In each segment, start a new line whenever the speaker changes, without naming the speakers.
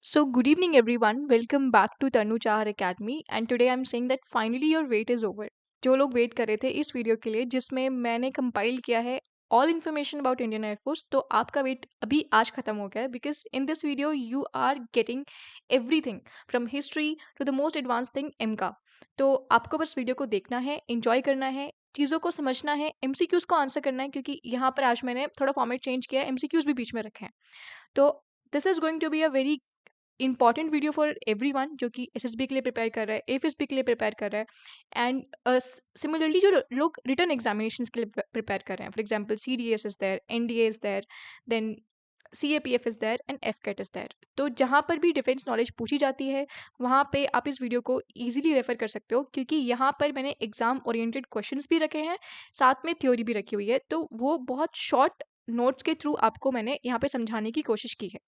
So, good evening, everyone. Welcome back to Tanu Chahar Academy. And today I'm saying that finally your wait is over. जो लोग wait कर रहे थे इस video के लिए जिसमें मैंने कंपाइल किया है all information about Indian air force, तो आपका वेट अभी आज खत्म हो गया है because in this video you are getting everything from history to the most advance thing AMCA. तो आपको बस वीडियो को देखना है, इंजॉय करना है, चीज़ों को समझना है, एमसीक्यूज को आंसर करना है, क्योंकि यहाँ पर आज मैंने थोड़ा फॉर्मेट चेंज किया है, एमसीक्यूज भी बीच में रखे हैं। तो this is going to be a very important video for everyone जो कि एसएसबी के लिए प्रिपेयर कर रहा है, एफएसबी के लिए प्रिपेयर कर रहा है, एंड सिमिलरली जो लोग रिटर्न एग्जामिनेशन के लिए प्रिपेयर कर रहे हैं, for example CDS is there, NDA is there, then CAPF is there and FCAT is there. तो जहाँ पर भी डिफेंस नॉलेज पूछी जाती है वहाँ पे आप इस वीडियो को इजीली रेफर कर सकते हो, क्योंकि यहाँ पर मैंने एग्जाम ओरिएंटेड क्वेश्चंस भी रखे हैं, साथ में थ्योरी भी रखी हुई है, तो वो बहुत शॉर्ट नोट्स के थ्रू आपको मैंने यहाँ पे समझाने की कोशिश की है।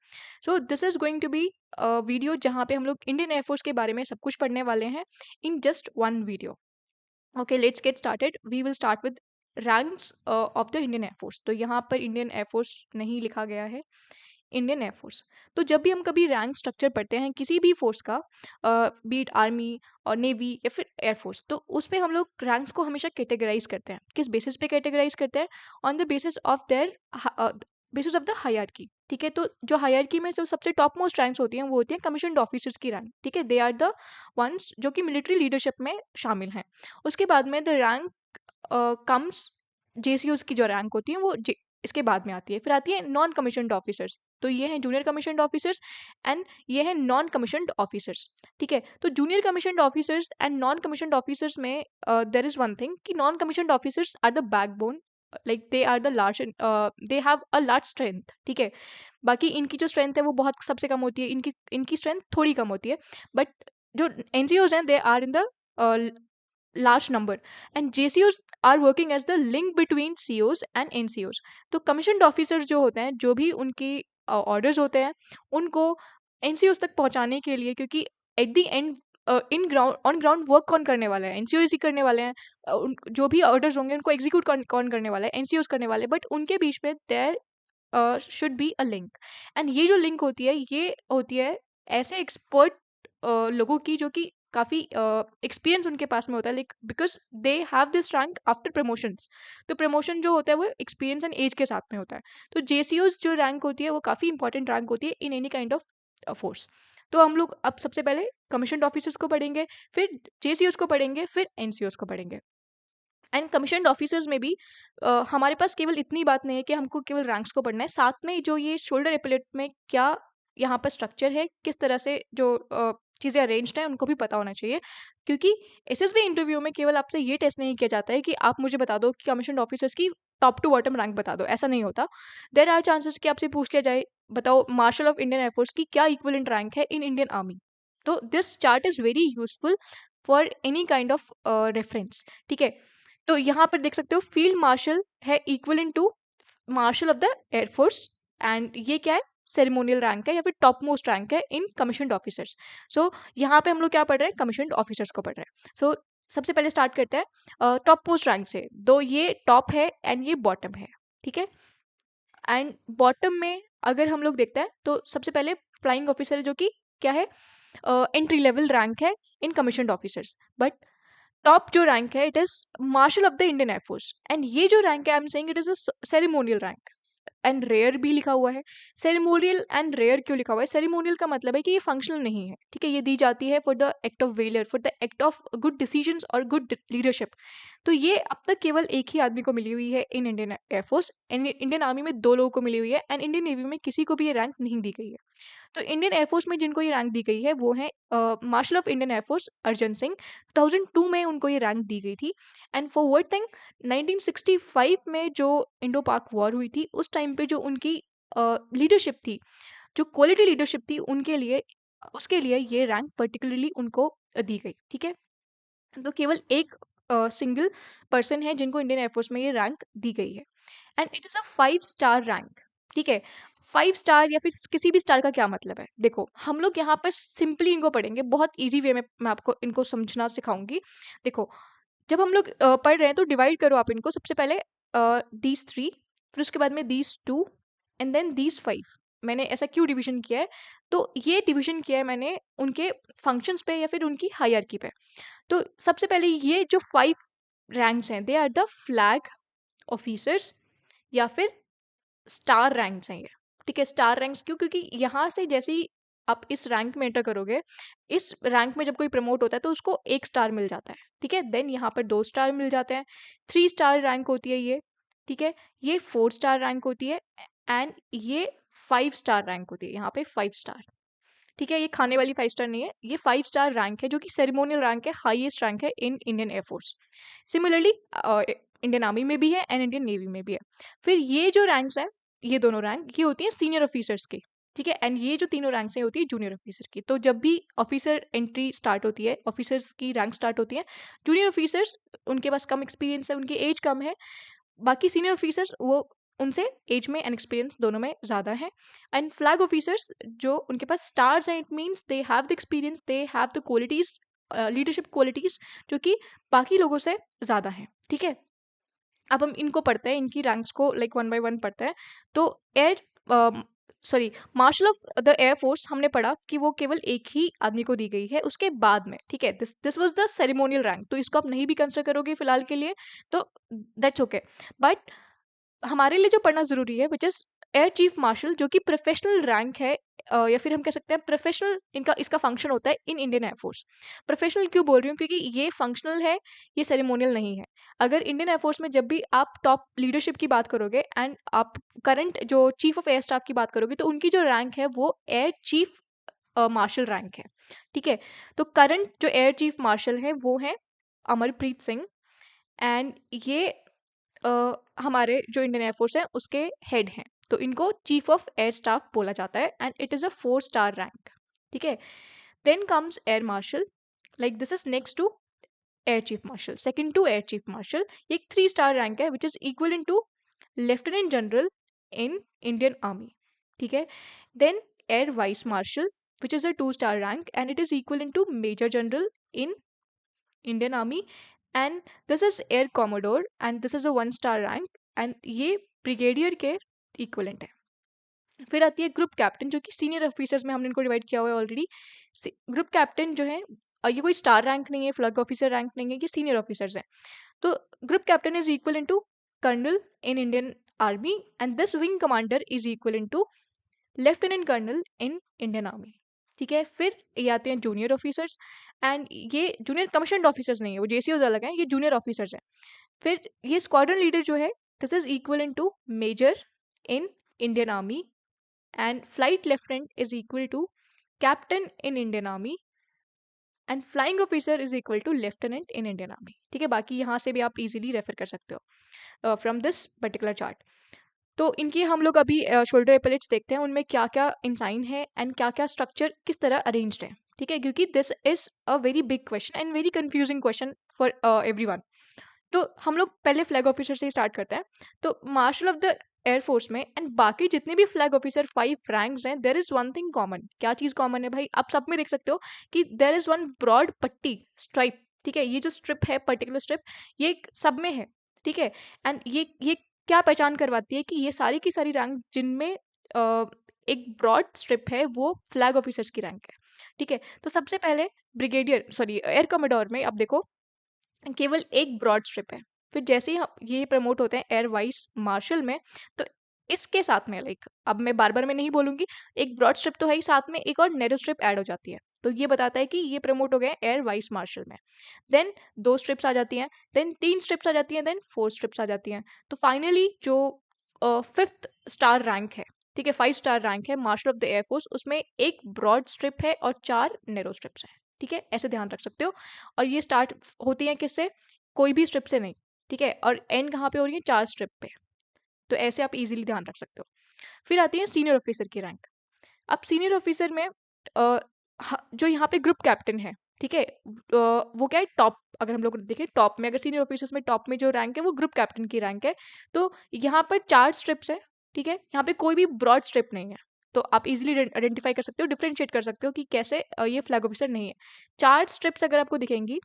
So this is going to be video जहाँ पे हम लोग इंडियन एयरफोर्स के बारे में सब कुछ पढ़ने वाले हैं in just one video. Okay, let's get started. We will start with ranks of the Indian air force. तो यहाँ पर इंडियन एयरफोर्स नहीं लिखा गया है, इंडियन एयरफोर्स। तो जब भी हम कभी रैंक स्ट्रक्चर पढ़ते हैं किसी भी फोर्स का, बीट आर्मी और नेवी या फिर एयरफोर्स, तो उसमें हम लोग रैंक्स को हमेशा कैटेगराइज करते हैं। किस बेसिस पे कैटेगराइज करते हैं? On the basis of their basis of the hierarchy. ठीक है, तो जो हायरार्की में जो सबसे टॉप मोस्ट रैंक्स होती हैं वो होती हैं कमीशन्ड ऑफिसर्स की रैंक। ठीक है, दे आर द वंस जो कि मिलिट्री लीडरशिप में शामिल हैं। उसके बाद में द रैंक कम्स, JCOs की जो रैंक होती है वो इसके बाद में आती है। फिर आती है नॉन कमीशन्ड ऑफिसर्स, तो ये हैं जूनियर कमीशन्ड ऑफिसर्स एंड ये हैं नॉन कमीशन्ड ऑफिसर्स। ठीक है, तो junior commissioned officers and non commissioned officers में देयर इज वन थिंग कि non commissioned officers are the backbone, like they are the large, they have a large strength. ठीक है, बाकी इनकी जो स्ट्रेंथ है वो बहुत सबसे कम होती है, इनकी इनकी स्ट्रेंथ थोड़ी कम होती है, बट जो NGOs हैं they are in the large number, and JCOs are working as the link between COs and NCOs। तो कमीशन्ड ऑफिसर्स जो होते हैं, जो भी उनके ऑर्डर्स होते हैं उनको NCOs तक पहुंचाने के लिए, क्योंकि at the and in ground on ground work कौन करने वाला है? NCOs ही करने वाले हैं। जो भी ऑर्डर्स होंगे उनको एग्जीक्यूट कौन करने वाला है? NCOs करने वाले हैं, बट उनके बीच में there should be a link. And ये जो लिंक होती है ये होती है ऐसे एक्सपर्ट लोगों की जो कि काफ़ी एक्सपीरियंस उनके पास में होता है, like because they have this rank after promotions. तो प्रमोशन जो होता है वो एक्सपीरियंस एंड एज के साथ में होता है। तो JCOs जो रैंक होती है वो काफ़ी इंपॉर्टेंट रैंक होती है in any kind of force. तो हम लोग अब सबसे पहले कमीशन्ड ऑफिसर्स को पढ़ेंगे, फिर JCOs को पढ़ेंगे, फिर NCOs को पढ़ेंगे। एंड कमीशन्ड ऑफिसर्स में भी हमारे पास केवल इतनी बात नहीं है कि हमको केवल रैंक्स को पढ़ना है, साथ में जो ये शोल्डर एपिलेट में क्या यहाँ पर स्ट्रक्चर है, किस तरह से जो चीज़ें अरेंज्ड हैं उनको भी पता होना चाहिए। क्योंकि SSB इंटरव्यू में केवल आपसे ये टेस्ट नहीं किया जाता है कि आप मुझे बता दो कि कमीशन्ड ऑफिसर्स की टॉप टू बॉटम रैंक बता दो, ऐसा नहीं होता। देर आर चांसेस कि आपसे पूछ लिया जाए बताओ मार्शल ऑफ इंडियन एयरफोर्स की क्या इक्वलेंट रैंक है इन इंडियन आर्मी। तो this chart is very useful for any kind of reference. ठीक है, तो यहाँ पर देख सकते हो फील्ड मार्शल है equal to marshal of the air force, and ये क्या है? सेरेमोनियल रैंक है या फिर टॉप मोस्ट रैंक है इन कमीशन्ड ऑफिसर्स। सो यहाँ पे हम लोग क्या पढ़ रहे हैं? कमीशन्ड ऑफिसर्स को पढ़ रहे हैं। सो सबसे पहले स्टार्ट करते हैं टॉप मोस्ट रैंक से। दो ये टॉप है एंड ये बॉटम है। ठीक है, एंड बॉटम में अगर हम लोग देखते हैं तो सबसे पहले फ्लाइंग ऑफिसर है, जो कि क्या है? एंट्री लेवल रैंक है in commissioned officers. But top जो रैंक है it is marshal of the Indian air force, and ये जो रैंक है I am saying it is a ceremonial rank. And rare भी लिखा हुआ है। सेरेमोनियल एंड रेयर क्यों लिखा हुआ है? सेरेमोनियल का मतलब है कि ये फंक्शनल नहीं है। ठीक है, ये दी जाती है for the act of valour, for the act of good decisions और गुड लीडरशिप। तो ये अब तक केवल एक ही आदमी को मिली हुई है in Indian air force. Indian army में दो लोगों को मिली हुई है, एंड इंडियन नेवी में किसी को भी ये रैंक नहीं दी गई है। तो इंडियन एयरफोर्स में जिनको ये रैंक दी गई है वो है martial of Indian air force Arjan Singh. 2002 में उनको ये रैंक दी गई थी। एंड फॉर वर्ड थिंग 1965 में जो इंडो पाक वॉर हुई थी उस टाइम पे जो उनकी लीडरशिप थी, जो क्वालिटी लीडरशिप थी उनके लिए, उसके लिए ये रैंक पर्टिकुलरली उनको दी गई। ठीक है, तो केवल एक सिंगल पर्सन है जिनको इंडियन एयरफोर्स में ये रैंक दी गई है, and it is a 5 star rank. ठीक है, 5 स्टार या फिर किसी भी स्टार का क्या मतलब है? देखो हम लोग यहाँ पर सिंपली इनको पढ़ेंगे, बहुत इजी वे में मैं आपको इनको समझना सिखाऊंगी। देखो जब हम लोग पढ़ रहे हैं तो डिवाइड करो आप इनको। सबसे पहले दीज 3, फिर उसके बाद में दीज 2, एंड देन दीज 5। मैंने ऐसा क्यों डिवीजन किया है, तो ये डिवीजन किया है मैंने उनके फंक्शंस पे या फिर उनकी हायरार्की पे। तो सबसे पहले ये जो 5 रैंक्स हैं, they are the flag officers या फिर स्टार रैंक्स हैं ये। ठीक है, स्टार रैंक्स क्यों? क्योंकि यहाँ से जैसे ही आप इस रैंक में एंटर करोगे, इस रैंक में जब कोई प्रमोट होता है तो उसको 1 स्टार मिल जाता है। ठीक है, देन यहाँ पर 2 स्टार मिल जाते हैं, 3 स्टार रैंक होती है ये। ठीक है, ये 4 स्टार रैंक होती है एंड ये 5 स्टार रैंक होती है, यहाँ पे 5 स्टार। ठीक है, ये खाने वाली 5 स्टार नहीं है, ये 5 स्टार रैंक है जो कि सेरेमोनियल रैंक है, हाईएस्ट रैंक है in Indian air force. Similarly Indian army में भी है एंड इंडियन नेवी में भी है। फिर ये जो रैंक्स हैं, ये दोनों रैंक ये होती हैं सीनियर ऑफिसर्स की। ठीक है, एंड ये जो तीनों रैंक्स हैं होती है जूनियर ऑफिसर की। तो जब भी ऑफिसर एंट्री स्टार्ट होती है, ऑफिसर्स की रैंक स्टार्ट होती है, जूनियर ऑफिसर्स उनके पास कम एक्सपीरियंस है, उनकी एज कम है। बाकी सीनियर ऑफिसर्स वो उनसे एज में एंड एक्सपीरियंस दोनों में ज़्यादा है। एंड फ्लैग ऑफिसर्स जो उनके पास स्टार्स हैं, it means they have the experience, they have the qualities, leadership qualities जो कि बाकी लोगों से ज़्यादा हैं। ठीक है, अब हम इनको पढ़ते हैं, इनकी रैंक्स को लाइक वन बाय वन पढ़ते हैं। तो air sorry martial of the air force हमने पढ़ा कि वो केवल एक ही आदमी को दी गई है उसके बाद में। ठीक है, this was the ceremonial rank, तो इसको आप नहीं भी कंसिडर करोगे फिलहाल के लिए तो दैट्स ओके। बट हमारे लिए जो पढ़ना ज़रूरी है which is air chief martial, जो कि प्रोफेशनल रैंक है, या फिर हम कह सकते हैं प्रोफेशनल इनका इसका फंक्शन होता है इन इंडियन एयरफोर्स। प्रोफेशनल क्यों बोल रही हूँ? क्योंकि ये फंक्शनल है, ये सेरेमोनियल नहीं है। अगर इंडियन एयरफोर्स में जब भी आप टॉप लीडरशिप की बात करोगे एंड आप करंट जो चीफ ऑफ एयर स्टाफ की बात करोगे, तो उनकी जो रैंक है वो एयर चीफ मार्शल रैंक है। ठीक है, तो करंट जो एयर चीफ मार्शल है वो है अमरप्रीत सिंह एंड ये हमारे जो इंडियन एयरफोर्स है उसके हेड हैं। तो इनको चीफ ऑफ एयर स्टाफ बोला जाता है and it is a 4 star rank. ठीक है, then comes air marshal, like this is next to air chief marshal, second to air chief marshal. ये एक 3 स्टार रैंक है which is equal to lieutenant general in Indian army. ठीक है, then air vice marshal which is a 2 star rank and it is equal to major general in Indian army. And this is air commodore and this is a 1 star rank and ये brigadier के equivalent है। फिर आती है group captain, जो कि senior officers में हमने इनको डिवाइड किया हुआ है ऑलरेडी। ग्रुप कैप्टन जो है ये कोई स्टार रैंक नहीं है, फ्लैग ऑफिसर रैंक नहीं है, ये सीनियर ऑफिसर्स हैं। तो group captain is equal to colonel in Indian army and this wing commander is equal to lieutenant colonel in Indian army. ठीक है, फिर ये आते हैं जूनियर ऑफिसर्स एंड ये जूनियर कमीशन्ड ऑफिसर्स नहीं है, वो जेसीओज अलग हैं, ये जूनियर ऑफिसर्स हैं। फिर ये स्क्वाड्रन लीडर जो है this is equal to major in Indian army and flight lieutenant is equal to captain in Indian army and flying officer is equal to lieutenant in Indian army. ठीक है, बाकी यहाँ से भी आप इजीली रेफर कर सकते हो फ्रॉम दिस पर्टिकुलर चार्ट। तो इनकी हम लोग अभी शोल्डर एपेलेट्स देखते हैं, उनमें क्या क्या इंसाइन है एंड क्या क्या स्ट्रक्चर किस तरह अरेंज्ड है। ठीक है, क्योंकि this is a very big question and very confusing question for everyone. तो हम लोग पहले फ्लैग ऑफिसर से ही स्टार्ट करते हैं। तो मार्शल ऑफ द एयरफोर्स में एंड बाकी जितने भी फ्लैग ऑफिसर 5 रैंक्स हैं, there is one thing common. क्या चीज़ कॉमन है भाई? आप सब में देख सकते हो कि देर इज वन ब्रॉड पट्टी स्ट्राइप। ठीक है, ये जो स्ट्रिप है, पर्टिकुलर स्ट्रिप, ये सब में है। ठीक है, एंड ये क्या पहचान करवाती है कि ये सारी की सारी रैंक जिनमें एक ब्रॉड स्ट्रिप है वो फ्लैग ऑफिसर्स की रैंक है। ठीक है, तो सबसे पहले ब्रिगेडियर सॉरी एयर कमोडोर में आप देखो केवल एक ब्रॉड स्ट्रिप है। फिर जैसे ही ये प्रमोट होते हैं एयर वाइस मार्शल में, तो इसके साथ में लाइक अब मैं बार बार मैं नहीं बोलूंगी, एक ब्रॉड स्ट्रिप तो है ही, साथ में एक और नैरो स्ट्रिप ऐड हो जाती है। तो ये बताता है कि ये प्रमोट हो गए एयर वाइस मार्शल में। देन 2 स्ट्रिप्स आ जाती हैं, देन 3 स्ट्रिप्स आ जाती हैं, देन 4 स्ट्रिप्स आ जाती हैं। तो फाइनली जो 5th स्टार रैंक है, ठीक है 5 स्टार रैंक है मार्शल ऑफ द एयरफोर्स, उसमें एक ब्रॉड स्ट्रिप है और 4 नैरो स्ट्रिप्स हैं। ठीक है, ऐसे ध्यान रख सकते हो। और ये स्टार्ट होती है किससे? कोई भी स्ट्रिप से नहीं। ठीक है, और एंड कहाँ पे हो रही है? 4 स्ट्रिप पे। तो ऐसे आप इजीली ध्यान रख सकते हो। फिर आती है सीनियर ऑफिसर की रैंक। अब सीनियर ऑफिसर में जो यहाँ पे ग्रुप कैप्टन है, ठीक है, वो क्या है टॉप, अगर हम लोग देखें टॉप में, अगर सीनियर ऑफिसर्स में टॉप में जो रैंक है वो ग्रुप कैप्टन की रैंक है। तो यहाँ पर 4 स्ट्रिप्स है। ठीक है, यहाँ पे कोई भी ब्रॉड स्ट्रिप नहीं है। तो आप इजीली आइडेंटिफाई कर सकते हो, डिफ्रेंशिएट कर सकते हो कि कैसे ये फ्लैग ऑफिसर नहीं है। 4 स्ट्रिप्स अगर आपको दिखेंगी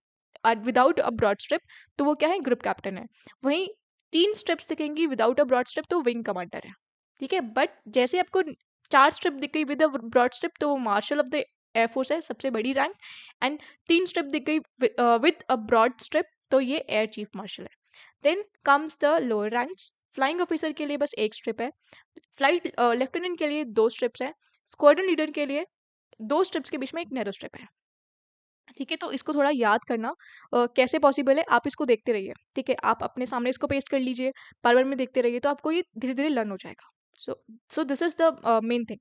विदाउट अ ब्रॉड स्ट्रिप, तो वो क्या है? ग्रुप कैप्टन है। वहीं 3 स्ट्रिप्स दिखेंगी विदाउट अ ब्रॉड स्ट्रिप, तो विंग कमांडर है। ठीक है, बट जैसे आपको 4 स्ट्रिप दिख गई विद अ ब्रॉड स्ट्रिप तो वो मार्शल ऑफ द एयरफोर्स है, सबसे बड़ी रैंक। एंड 3 स्ट्रिप दिख गई विद अ ब्रॉड स्ट्रिप तो ये एयर चीफ मार्शल है। Then comes the lower ranks. Flying officer के लिए बस एक स्ट्रिप है, फ्लाइट लेफ्टिनेंट के लिए 2 स्ट्रिप्स है, स्क्वाड्रन लीडर के लिए 2 स्ट्रिप्स के बीच में एक नैरो स्ट्रिप है। ठीक है, तो इसको थोड़ा याद करना कैसे पॉसिबल है, आप इसको देखते रहिए। ठीक है, आप अपने सामने इसको पेस्ट कर लीजिए, बार बार में देखते रहिए, तो आपको ये धीरे धीरे लर्न हो जाएगा। सो this is the main thing.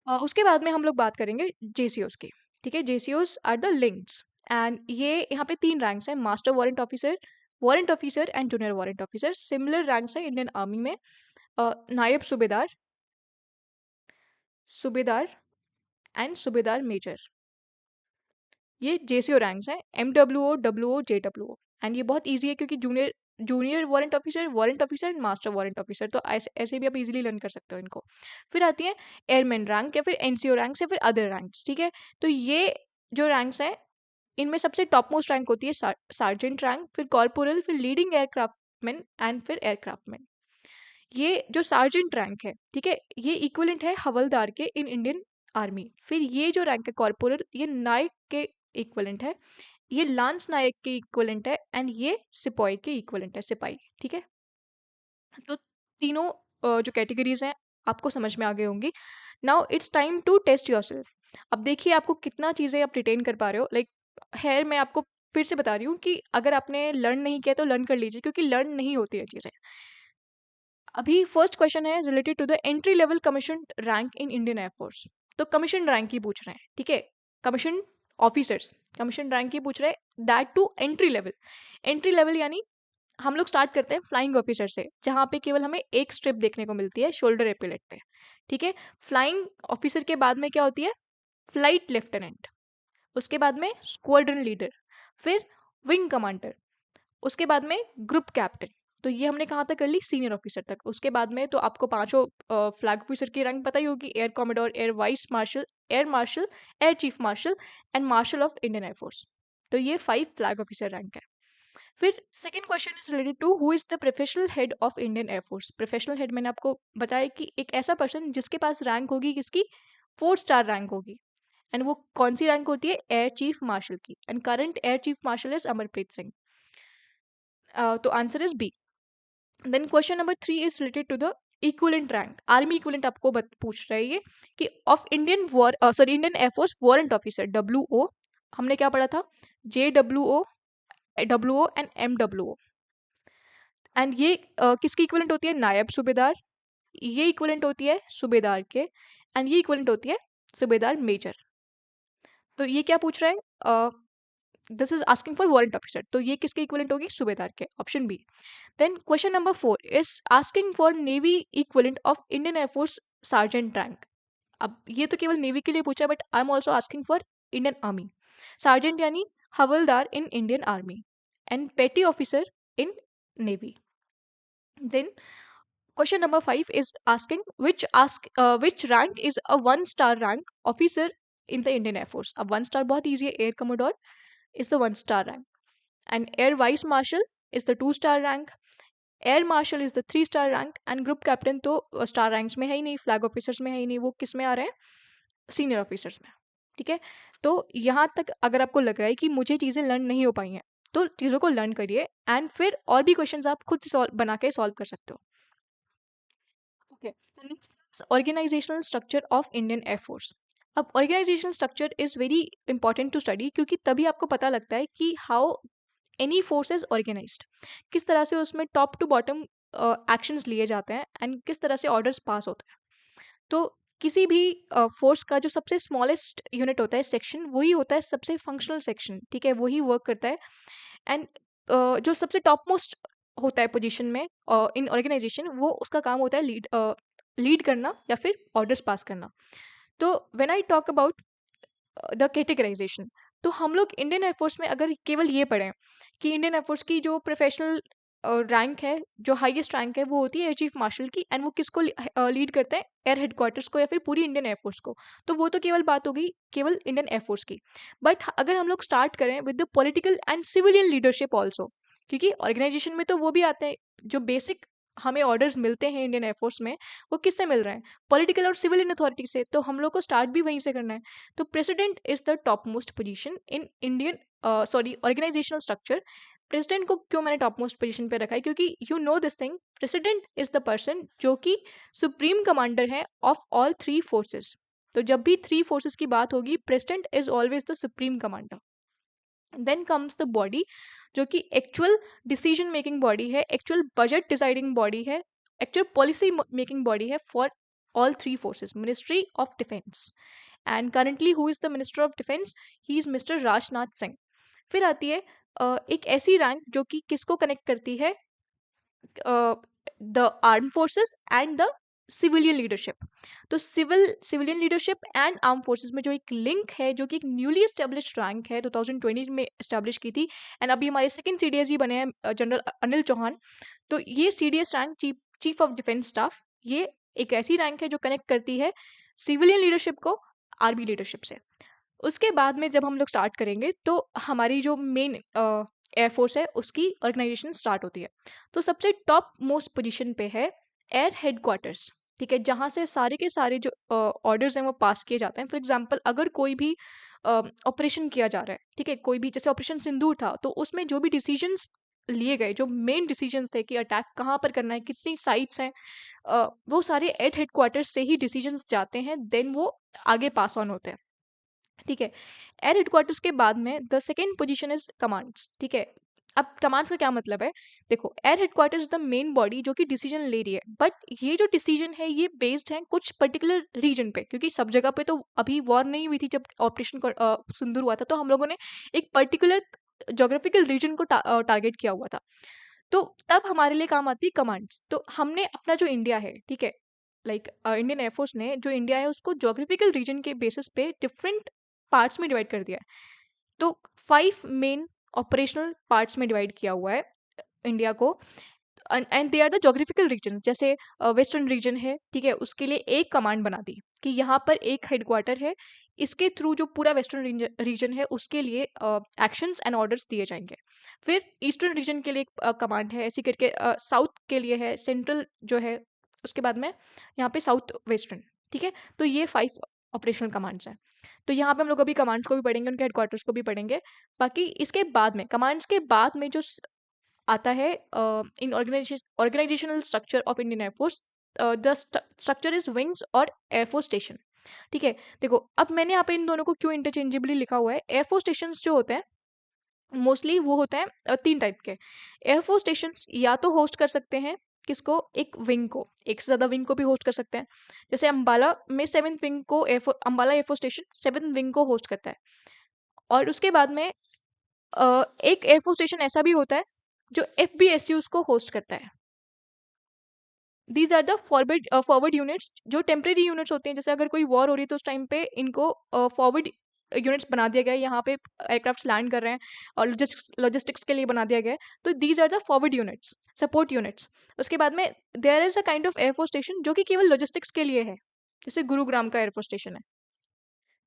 उसके बाद में हम लोग बात करेंगे जेसीओस की। ठीक है, जेसीओस आर द लिंक्स एंड ये यहाँ पे 3 रैंक्स हैं, master warrant officer and junior warrant officer. Similar ranks है इंडियन आर्मी में, नायब सूबेदार, सूबेदार एंड सूबेदार मेजर। ये जेसीओ रैंक्स हैं, MWO, WO, JWO। एंड ये बहुत ईजी है क्योंकि junior junior warrant officer and master warrant officer, तो ऐसे ऐसे भी आप इजीली लर्न कर सकते हो इनको। फिर आती है एयरमैन रैंक या फिर एनसीओ रैंक्स या फिर अदर रैंक्स। ठीक है, तो ये जो रैंक्स हैं इनमें सबसे टॉप मोस्ट रैंक होती है सार्जेंट रैंक, फिर कॉर्पोरल, फिर लीडिंग एयरक्राफ्टमैन एंड फिर एयरक्राफ्टमैन। ये जो सार्जेंट रैंक है, ठीक है, ये इक्विवेलेंट है हवलदार के इन इंडियन आर्मी। फिर ये जो रैंक है कॉर्पोरल, ये नायक के इक्विवेलेंट है, ये लांस नायक के इक्विवेलेंट है एंड ये सिपाही के इक्विवेलेंट है, सिपाही। ठीक है, तो तीनों जो कैटेगरीज हैं आपको समझ में आ गई होंगी। Now it's time to test yourself. अब देखिए आपको कितना चीज़ें आप रिटेन कर पा रहे हो। लाइक है, मैं आपको फिर से बता रही हूँ कि अगर आपने लर्न नहीं किया तो लर्न कर लीजिए, क्योंकि लर्न नहीं होती है चीज़ें। अभी फर्स्ट क्वेश्चन है related to the entry level commission rank in Indian air force. तो कमीशन रैंक ही पूछ रहे हैं। ठीक है, कमीशन ऑफिसर्स कमीशन रैंक ही पूछ रहे हैं, that to entry level. Entry level यानी हम लोग स्टार्ट करते हैं फ्लाइंग ऑफिसर से, जहाँ पे केवल हमें एक स्ट्रिप देखने को मिलती है शोल्डर एपिलेट पे। ठीक है, फ्लाइंग ऑफिसर के बाद में क्या होती है, फ्लाइट लेफ्टिनेंट, उसके बाद में स्क्वाड्रन लीडर, फिर विंग कमांडर, उसके बाद में ग्रुप कैप्टन। तो ये हमने कहाँ तक कर ली, सीनियर ऑफिसर तक। उसके बाद में तो आपको पांचों फ्लैग ऑफिसर की रैंक पता ही होगी, air commodore, air vice marshal, air chief marshal and marshal of Indian air force. तो ये 5 फ्लैग ऑफिसर रैंक है। फिर second question is related to who is the professional head of Indian air force. Professional head मैंने आपको बताया कि एक ऐसा पर्सन जिसके पास रैंक होगी किसकी, 4 स्टार रैंक होगी। एंड वो कौन सी रैंक होती है, एयर चीफ मार्शल की। And current air chief marshal is Amarpreet Singh. तो answer is B. Then question number 3 is related to the equivalent rank, army equivalent आपको पूछ रहा है ये कि of Indian Indian air force warrant officer, WO। हमने क्या पढ़ा था, JWO, WO and MWO। And ये किसकी इक्विवेलेंट होती है, नायब सूबेदार। ये इक्विवेलेंट होती है सूबेदार के, एंड ये इक्विवेलेंट होती है सूबेदार मेजर। तो ये क्या पूछ रहा है, this is asking for warrant officer, तो ये किसके इक्विवेलेंट होगी, सूबेदार के, option B. Then question number 4 is asking for navy equivalent of Indian air force sergeant rank. अब ये तो केवल नेवी के लिए पूछा है, but I am also asking for Indian army. Sergeant यानी havildar in Indian army and petty officer in navy. Then question number 5 is asking which rank is a 1 star rank officer in the Indian Air Force. अब 1 star बहुत easy है, Air Commodore is the 1 star rank and Air Vice Marshal is the 2 star rank, Air Marshal is the 3 star rank and Group Captain तो star ranks में है ही नहीं, Flag Officers में है ही नहीं, वो किस में आ रहे हैं, Senior Officers में। ठीक है, तो यहाँ तक अगर आपको लग रहा है कि मुझे चीज़ें लर्न नहीं हो पाई हैं तो चीज़ों को लर्न करिए एंड फिर और भी क्वेश्चंस आप खुद से बना के सॉल्व कर सकते हो। Okay. The next is organizational structure of Indian Air Force. अब organizational structure is very important to study क्योंकि तभी आपको पता लगता है कि how any force is organized, किस तरह से उसमें top to bottom actions लिए जाते हैं एंड किस तरह से orders पास होते हैं। तो किसी भी फोर्स का जो सबसे स्मॉलेस्ट यूनिट होता है सेक्शन, वही होता है सबसे फंक्शनल सेक्शन। ठीक है, वही वर्क करता है एंड जो सबसे टॉप मोस्ट होता है पोजीशन में इन ऑर्गेनाइजेशन, वो उसका काम होता है लीड करना या फिर ऑर्डर्स पास करना। तो when I talk about the categorization, तो हम लोग इंडियन एयरफोर्स में अगर केवल ये पढ़ें कि इंडियन एयरफोर्स की जो प्रोफेशनल रैंक है, जो हाईएस्ट रैंक है, वो होती है एयर चीफ मार्शल की एंड वो किसको लीड करते हैं, एयर हेडक्वार्टर्स को या फिर पूरी इंडियन एयरफोर्स को। तो वो तो केवल बात हो गई केवल इंडियन एयरफोर्स की। बट अगर हम लोग स्टार्ट करें with the political and civilian leadership also, क्योंकि ऑर्गेनाइजेशन में तो वो भी आते हैं जो बेसिक हमें ऑर्डर्स मिलते हैं इंडियन एयरफोर्स में, वो किससे मिल रहे हैं? पॉलिटिकल और सिविलियन अथॉरिटी से। तो हम लोग को स्टार्ट भी वहीं से करना है। तो president is the top most position in Indian organizational structure. President को क्यों मैंने टॉप मोस्ट पोजीशन पे रखा है, क्योंकि you know this thing, president is the person जो कि सुप्रीम कमांडर है ऑफ ऑल थ्री फोर्सेस। तो जब भी थ्री फोर्सेस की बात होगी, president is always the supreme commander. Then comes the body जो कि एक्चुअल डिसीजन मेकिंग बॉडी है, एक्चुअल बजट डिसाइडिंग बॉडी है, एक्चुअल पॉलिसी मेकिंग बॉडी है for all three forces, ministry of defence. And currently who is the minister of defence? He is mister Rajnath Singh. फिर आती है एक ऐसी रैंक जो कि किसको कनेक्ट करती है, the armed forces and the civilian leadership. तो civilian leadership and armed forces में जो एक लिंक है, जो कि एक न्यूली एस्टेब्लिश्ड रैंक है, 2020 में एस्टेब्लिश की थी। एंड अभी हमारे सेकंड सीडीएस ही बने हैं जनरल अनिल चौहान। तो ये CDS rank, chief of defence staff, ये एक ऐसी रैंक है जो कनेक्ट करती है सिविलियन लीडरशिप को आर्मी लीडरशिप से। उसके बाद में जब हम लोग स्टार्ट करेंगे तो हमारी जो मेन एयरफोर्स है उसकी ऑर्गेनाइजेशन स्टार्ट होती है। तो सबसे टॉप मोस्ट पोजीशन पे है एयर हेडक्वार्टर्स, ठीक है, जहाँ से सारे के सारे जो ऑर्डर्स हैं वो पास किए जाते हैं। फॉर एग्जांपल अगर कोई भी ऑपरेशन किया जा रहा है, ठीक है, कोई भी जैसे ऑपरेशन सिंदूर था, तो उसमें जो भी डिसीजंस लिए गए, जो मेन डिसीजंस थे कि अटैक कहाँ पर करना है, कितनी साइट्स हैं, वो सारे एयर हेडक्वार्टर्स से ही डिसीजंस जाते हैं, देन वो आगे पास ऑन होते हैं। ठीक है, एयर हेडक्वार्टर्स के बाद में the second position is commands. ठीक है, अब कमांड्स का क्या मतलब है? देखो, air headquarters the main body जो कि डिसीजन ले रही है, बट ये जो डिसीजन है ये बेस्ड है कुछ पर्टिकुलर रीजन पे, क्योंकि सब जगह पे तो अभी वॉर नहीं हुई थी जब ऑपरेशन सिंदूर हुआ था, तो हम लोगों ने एक पर्टिकुलर जोग्राफिकल रीजन को टारगेट किया हुआ था। तो तब हमारे लिए काम आती है कमांड्स। तो हमने अपना जो इंडिया है, ठीक है, लाइक इंडियन एयरफोर्स ने जो इंडिया है उसको जोग्राफिकल रीजन के बेसिस पे डिफरेंट पार्ट्स में डिवाइड कर दिया है। तो 5 मेन ऑपरेशनल पार्ट्स में डिवाइड किया हुआ है इंडिया को। And they are the geographical region. जैसे वेस्टर्न रीजन है, ठीक है, उसके लिए एक कमांड बना दी कि यहाँ पर एक हेडक्वार्टर है, इसके थ्रू जो पूरा वेस्टर्न रीजन है उसके लिए एक्शंस एंड ऑर्डर्स दिए जाएंगे। फिर ईस्टर्न रीजन के लिए एक कमांड है, ऐसी करके साउथ के लिए है, सेंट्रल जो है, उसके बाद में यहाँ पे साउथ वेस्टर्न। ठीक है, तो ये 5 ऑपरेशनल कमांड्स हैं। तो यहाँ पे हम लोग अभी कमांड्स को भी पढ़ेंगे, उनके हेडक्वार्टर्स को भी पढ़ेंगे। बाकी इसके बाद में, कमांड्स के बाद में जो आता है in organisational structure of Indian air force, the structure is wings और एयरफोर्स स्टेशन। ठीक है, देखो अब मैंने यहाँ पे इन दोनों को क्यों इंटरचेंजेबली लिखा हुआ है। एयरफोर्स स्टेशन जो होते हैं मोस्टली वो होते हैं 3 टाइप के। एयरफोर्स स्टेशन या तो होस्ट कर सकते हैं किसको, एक विंग को, एक से ज़्यादा विंग को भी होस्ट कर सकते हैं। जैसे अंबाला में 7th विंग को Ambala air force station 7th wing को होस्ट करता है। और उसके बाद में एक एयरफोर्स स्टेशन ऐसा भी होता है जो एफबीएसयूज को होस्ट करता है। These are the forward units, जो टेम्परेरी यूनिट्स होते हैं। जैसे अगर कोई वॉर हो रही है तो उस टाइम पे इनको फॉरवर्ड यूनिट्स बना दिया गया है, यहाँ पे एयरक्राफ्ट लैंड कर रहे हैं और लॉजिस्टिक्स के लिए बना दिया गया है। तो these are the forward units, support units. उसके बाद में there is a kind of air force station जो कि केवल लॉजिस्टिक्स के लिए है, जैसे गुरुग्राम का एयरफोर्स स्टेशन है।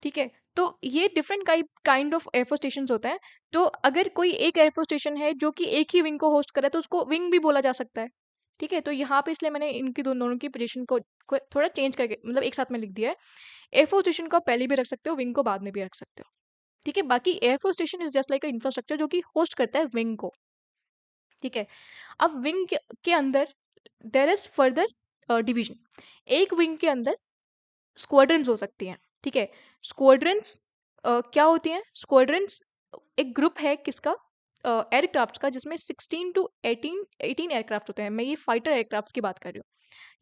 ठीक है, तो ये different kind of air force station होता है। तो अगर कोई एक एयरफोर्स स्टेशन है जो कि एक ही विंग को होस्ट करे तो उसको विंग भी बोला जा सकता है। ठीक है, तो यहाँ पे इसलिए मैंने इनकी दोनों की पोजीशन को थोड़ा चेंज करके मतलब एक साथ में लिख दिया है। एयरफोर्स स्टेशन को आप पहले भी रख सकते हो, विंग को बाद में भी रख सकते हो। ठीक है, बाकी air force station is just like a infrastructure जो कि होस्ट करता है विंग को। ठीक है, अब विंग के अंदर देर इज फर्दर डिवीजन। एक विंग के अंदर स्क्वाड्रंस हो सकती हैं। ठीक है, स्क्वाड्रंस क्या होती हैं? स्क्वाड्रंस एक ग्रुप है किसका, एयरक्राफ्ट का, जिसमें 16 टू 18 एयरक्राफ्ट होते हैं। मैं ये फाइटर एयरक्राफ्ट की बात कर रही हूँ।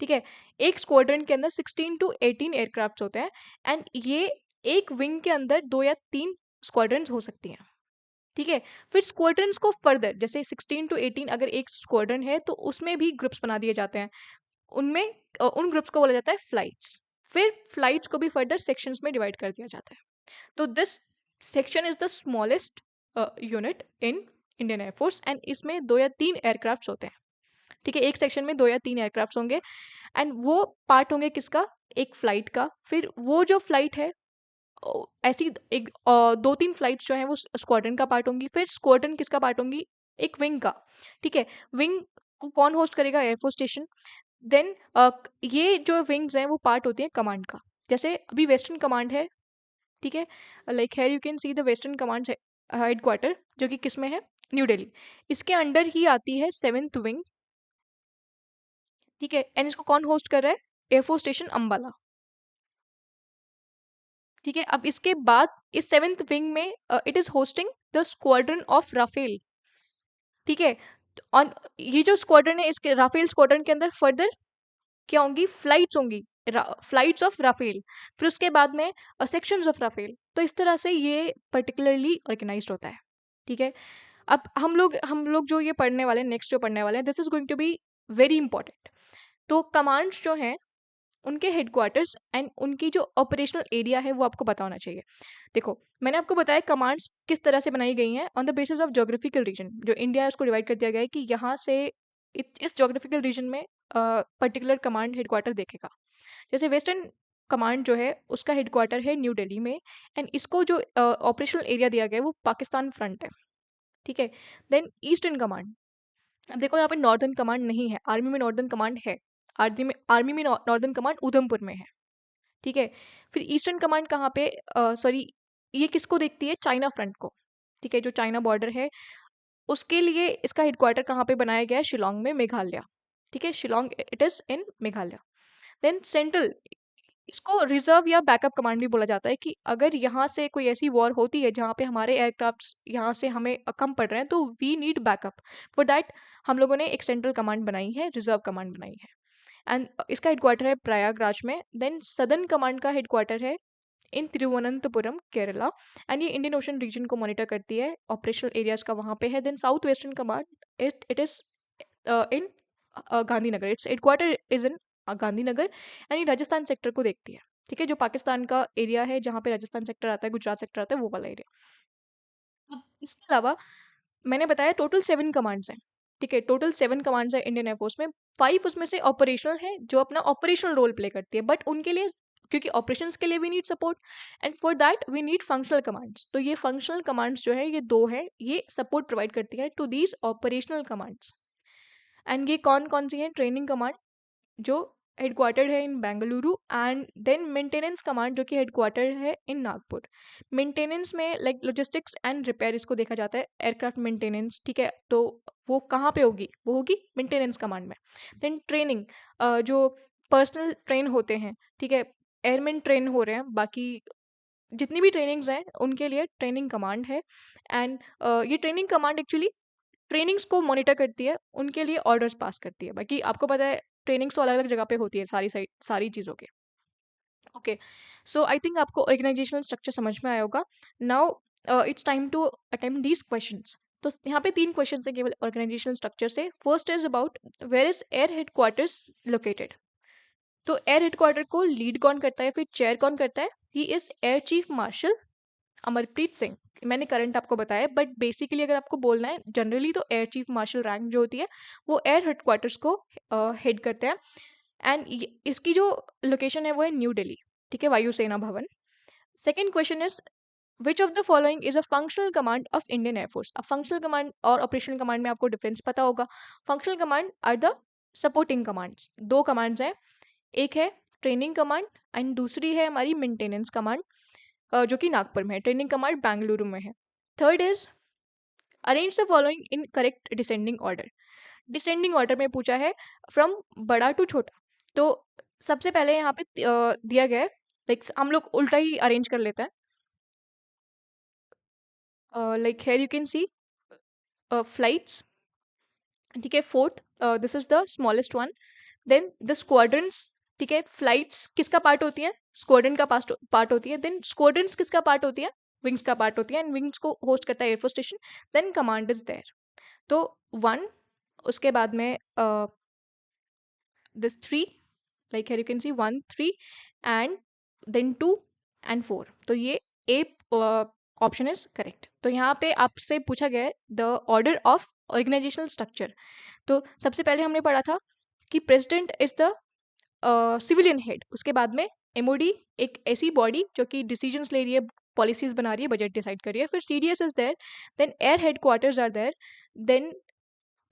ठीक है, एक स्क्वाड्रन के अंदर 16 टू 18 एयरक्राफ्ट होते हैं। एंड ये एक विंग के अंदर 2 या 3 स्क्वाड्रंस हो सकती हैं। ठीक है, फिर स्क्वाड्रंस को फर्दर, जैसे 16 टू 18 अगर एक स्क्वाड्रन है तो उसमें भी ग्रुप्स बना दिए जाते हैं। उनमें उन ग्रुप्स को बोला जाता है फ्लाइट्स। फिर फ्लाइट्स को भी फर्दर सेक्शंस में डिवाइड कर दिया जाता है। तो this section is the smallest unit in Indian air force and इसमें 2 या 3 एयरक्राफ्ट होते हैं। ठीक है, एक सेक्शन में 2 या 3 एयरक्राफ्ट होंगे एंड वो पार्ट होंगे किसका, एक फ्लाइट का। फिर वो जो फ्लाइट है ऐसी एक 2-3 फ्लाइट्स जो हैं वो स्क्वाड्रन का पार्ट होंगी। फिर स्क्वाड्रन किसका पार्ट होंगी, एक विंग का। ठीक है, विंग को कौन होस्ट करेगा? Air force station. देन ये जो विंग्स हैं वो पार्ट होती हैं कमांड का। जैसे अभी वेस्टर्न कमांड है, ठीक है, like here you can see the western command headquarter, जो कि किस में है? न्यू दिल्ली। इसके अंडर ही आती है 7th विंग, ठीक है, एंड इसको कौन होस्ट कर रहा है? एयरफोर्स स्टेशन अंबाला, ठीक है। अब इसके बाद इस 7th विंग में it is hosting the squadron of Rafale, ठीक है। और ये जो स्क्वाड्रन है, इसके राफेल स्क्वाड्रन के अंदर फर्दर क्या होंगी? फ्लाइट्स होंगी, फ्लाइट्स ऑफ राफेल, फिर उसके बाद में सेक्शंस ऑफ राफेल। तो इस तरह से ये पर्टिकुलरली ऑर्गेनाइज्ड होता है, ठीक है। अब हम लोग जो ये पढ़ने वाले हैं, नेक्स्ट जो पढ़ने वाले हैं, this is going to be very important. तो कमांड्स जो हैं, उनके हेडक्वार्टर्स एंड उनकी जो ऑपरेशनल एरिया है वो आपको पता होना चाहिए। देखो, मैंने आपको बताया कमांड्स किस तरह से बनाई गई हैं on the basis of geographical region. जो इंडिया है उसको डिवाइड कर दिया गया है कि यहाँ से इस जोग्राफिकल रीजन में पर्टिकुलर कमांड हेडक्वार्टर देखेगा। जैसे वेस्टर्न कमांड जो है उसका हेडक्वार्टर है न्यू दिल्ली में, एंड इसको जो ऑपरेशनल एरिया दिया गया है वो पाकिस्तान फ्रंट है, ठीक है। देन ईस्टर्न कमांड, अब देखो यहाँ पे नॉर्दर्न कमांड नहीं है, आर्मी में नॉर्दर्न कमांड है, आर्मी में नॉर्दर्न कमांड उधमपुर में है, ठीक है। फिर ईस्टर्न कमांड कहाँ पे? सॉरी, ये किसको देखती है? चाइना फ्रंट को, ठीक है, जो चाइना बॉर्डर है उसके लिए इसका हेडक्वार्टर कहाँ पे बनाया गया है? शिलोंग में, मेघालय, ठीक है, Shillong it is in Meghalaya. Then central, इसको रिजर्व या बैकअप कमांड भी बोला जाता है कि अगर यहाँ से कोई ऐसी वॉर होती है जहाँ पे हमारे एयरक्राफ्ट्स यहाँ से हमें कम पड़ रहे हैं, तो we need backup. For that हम लोगों ने एक सेंट्रल कमांड बनाई है, रिजर्व कमांड बनाई है, एंड इसका हेडक्वार्टर है प्रयागराज में। देन सदर्न कमांड का हेडक्वार्टर है इन तिरुवनंतपुरम, केरला, एंड ये इंडियन ओशन रीजन को मॉनिटर करती है, ऑपरेशनल एरियाज का वहाँ पे है। Then south western command, it is in Gandhinagar, its headquarter is in Gandhinagar, and ये राजस्थान सेक्टर को देखती है, ठीक है, जो पाकिस्तान का एरिया है जहाँ पे राजस्थान सेक्टर आता है, गुजरात सेक्टर आता है, वो वाला एरिया। अब इसके अलावा मैंने बताया टोटल 7 कमांड्स हैं, ठीक है, टोटल 7 कमांड्स है इंडियन एयरफोर्स में। 5 उसमें से ऑपरेशनल है, जो अपना ऑपरेशनल रोल प्ले करती है, बट उनके लिए, क्योंकि ऑपरेशंस के लिए we need support, and for that we need functional commands. तो ये फंक्शनल कमांड्स जो है ये 2 है, ये सपोर्ट प्रोवाइड करती है to these operational commands. And ये कौन कौन सी हैं? ट्रेनिंग कमांड, जो हेडक्वार्टर्ड है in Bengaluru, and then maintenance command, जो कि हेडक्वार्टर्ड है इन नागपुर। मेंटेनेंस में लाइक लॉजिस्टिक्स एंड रिपेयर इसको देखा जाता है, एयरक्राफ्ट मेंटेनेंस, ठीक है, तो वो कहाँ पे होगी? वो होगी मेंटेनेंस कमांड में। देन ट्रेनिंग, जो पर्सनल ट्रेन होते हैं, ठीक है, एयरमैन ट्रेन हो रहे हैं, बाकी जितनी भी ट्रेनिंग्स हैं उनके लिए ट्रेनिंग कमांड है। एंड ये ट्रेनिंग कमांड एक्चुअली ट्रेनिंग्स को मॉनिटर करती है, उनके लिए ऑर्डर्स पास करती है। बाकी आपको पता है ट्रेनिंग्स तो अलग अलग जगह पे होती है, सारी चीज़ों के। ओके, सो आई थिंक आपको ऑर्गेनाइजेशनल स्ट्रक्चर समझ में आया होगा। Now it's time to attempt these questions. तो यहाँ पे 3 क्वेश्चन है केवल ऑर्गेनाइजेशनल स्ट्रक्चर से। First is about where is air headquarters located. तो एयर हेडक्वार्टर को लीड कौन करता है, फिर चेयर कौन करता है? He is air chief marshal Amarpreet Singh. मैंने करंट आपको बताया, बट बेसिकली अगर आपको बोलना है जनरली, तो एयर चीफ मार्शल रैंक जो होती है वो एयर हेडक्वार्टर्स को हेड करते हैं। एंड इसकी जो लोकेशन है वो है न्यू दिल्ली, ठीक है, Vayusena Bhawan. Second question is which of the following is a functional command of Indian air force. अब फंक्शनल कमांड और ऑपरेशनल कमांड में आपको डिफरेंस पता होगा। Functional command are the supporting commands, 2 commands हैं, एक है ट्रेनिंग कमांड एंड दूसरी है हमारी मेंटेनेंस कमांड, जो कि नागपुर में है। ट्रेनिंग कमांड बेंगलुरु में है। Third is arrange the following in correct descending order. Descending order में पूछा है फ्रॉम बड़ा टू छोटा। तो सबसे पहले यहाँ पे दिया गया है, लाइक हम लोग उल्टा ही अरेंज कर लेते हैं। Like here you can see flights, ठीक है, fourth this is the smallest one. Then the squadrons, ठीक है, फ्लाइट्स किसका पार्ट होती है? स्क्वाड्रन का पार्ट होती है। देन स्क्वाड्रंस किसका पार्ट होती है? विंग्स का पार्ट होती है, एंड विंग्स को होस्ट करता है air force station. Then command is there. तो 1, उसके बाद में this 3, like here you can see 1 3, and then 2 and 4। तो ये ए ऑप्शन इज करेक्ट। तो यहाँ पे आपसे पूछा गया है the order of organisational structure. तो सबसे पहले हमने पढ़ा था कि president is the civilian head, उसके बाद में एमओडी, एक ऐसी बॉडी जो कि डिसीजंस ले रही है, पॉलिसीज बना रही है, बजट डिसाइड कर रही है। फिर CDS is there, then air headquarters are there, then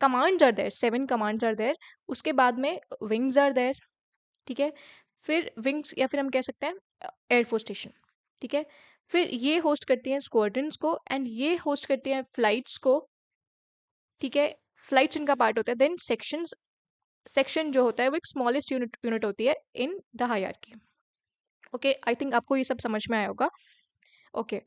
commands are there, 7 commands are there. उसके बाद में विंग्स आर देयर, ठीक है। फिर विंग्स या फिर हम कह सकते हैं एयरफोर्स स्टेशन, ठीक है। फिर ये होस्ट करती हैं स्क्वाड्रंस को एंड ये होस्ट करती हैं फ्लाइट्स को, ठीक है। फ्लाइट्स इनका पार्ट होता है। देन सेक्शंस, सेक्शन जो होता है वो एक स्मॉलेस्ट यूनिट यूनिट होती है in the hierarchy. Okay, I think आपको ये सब समझ में आया होगा। Okay,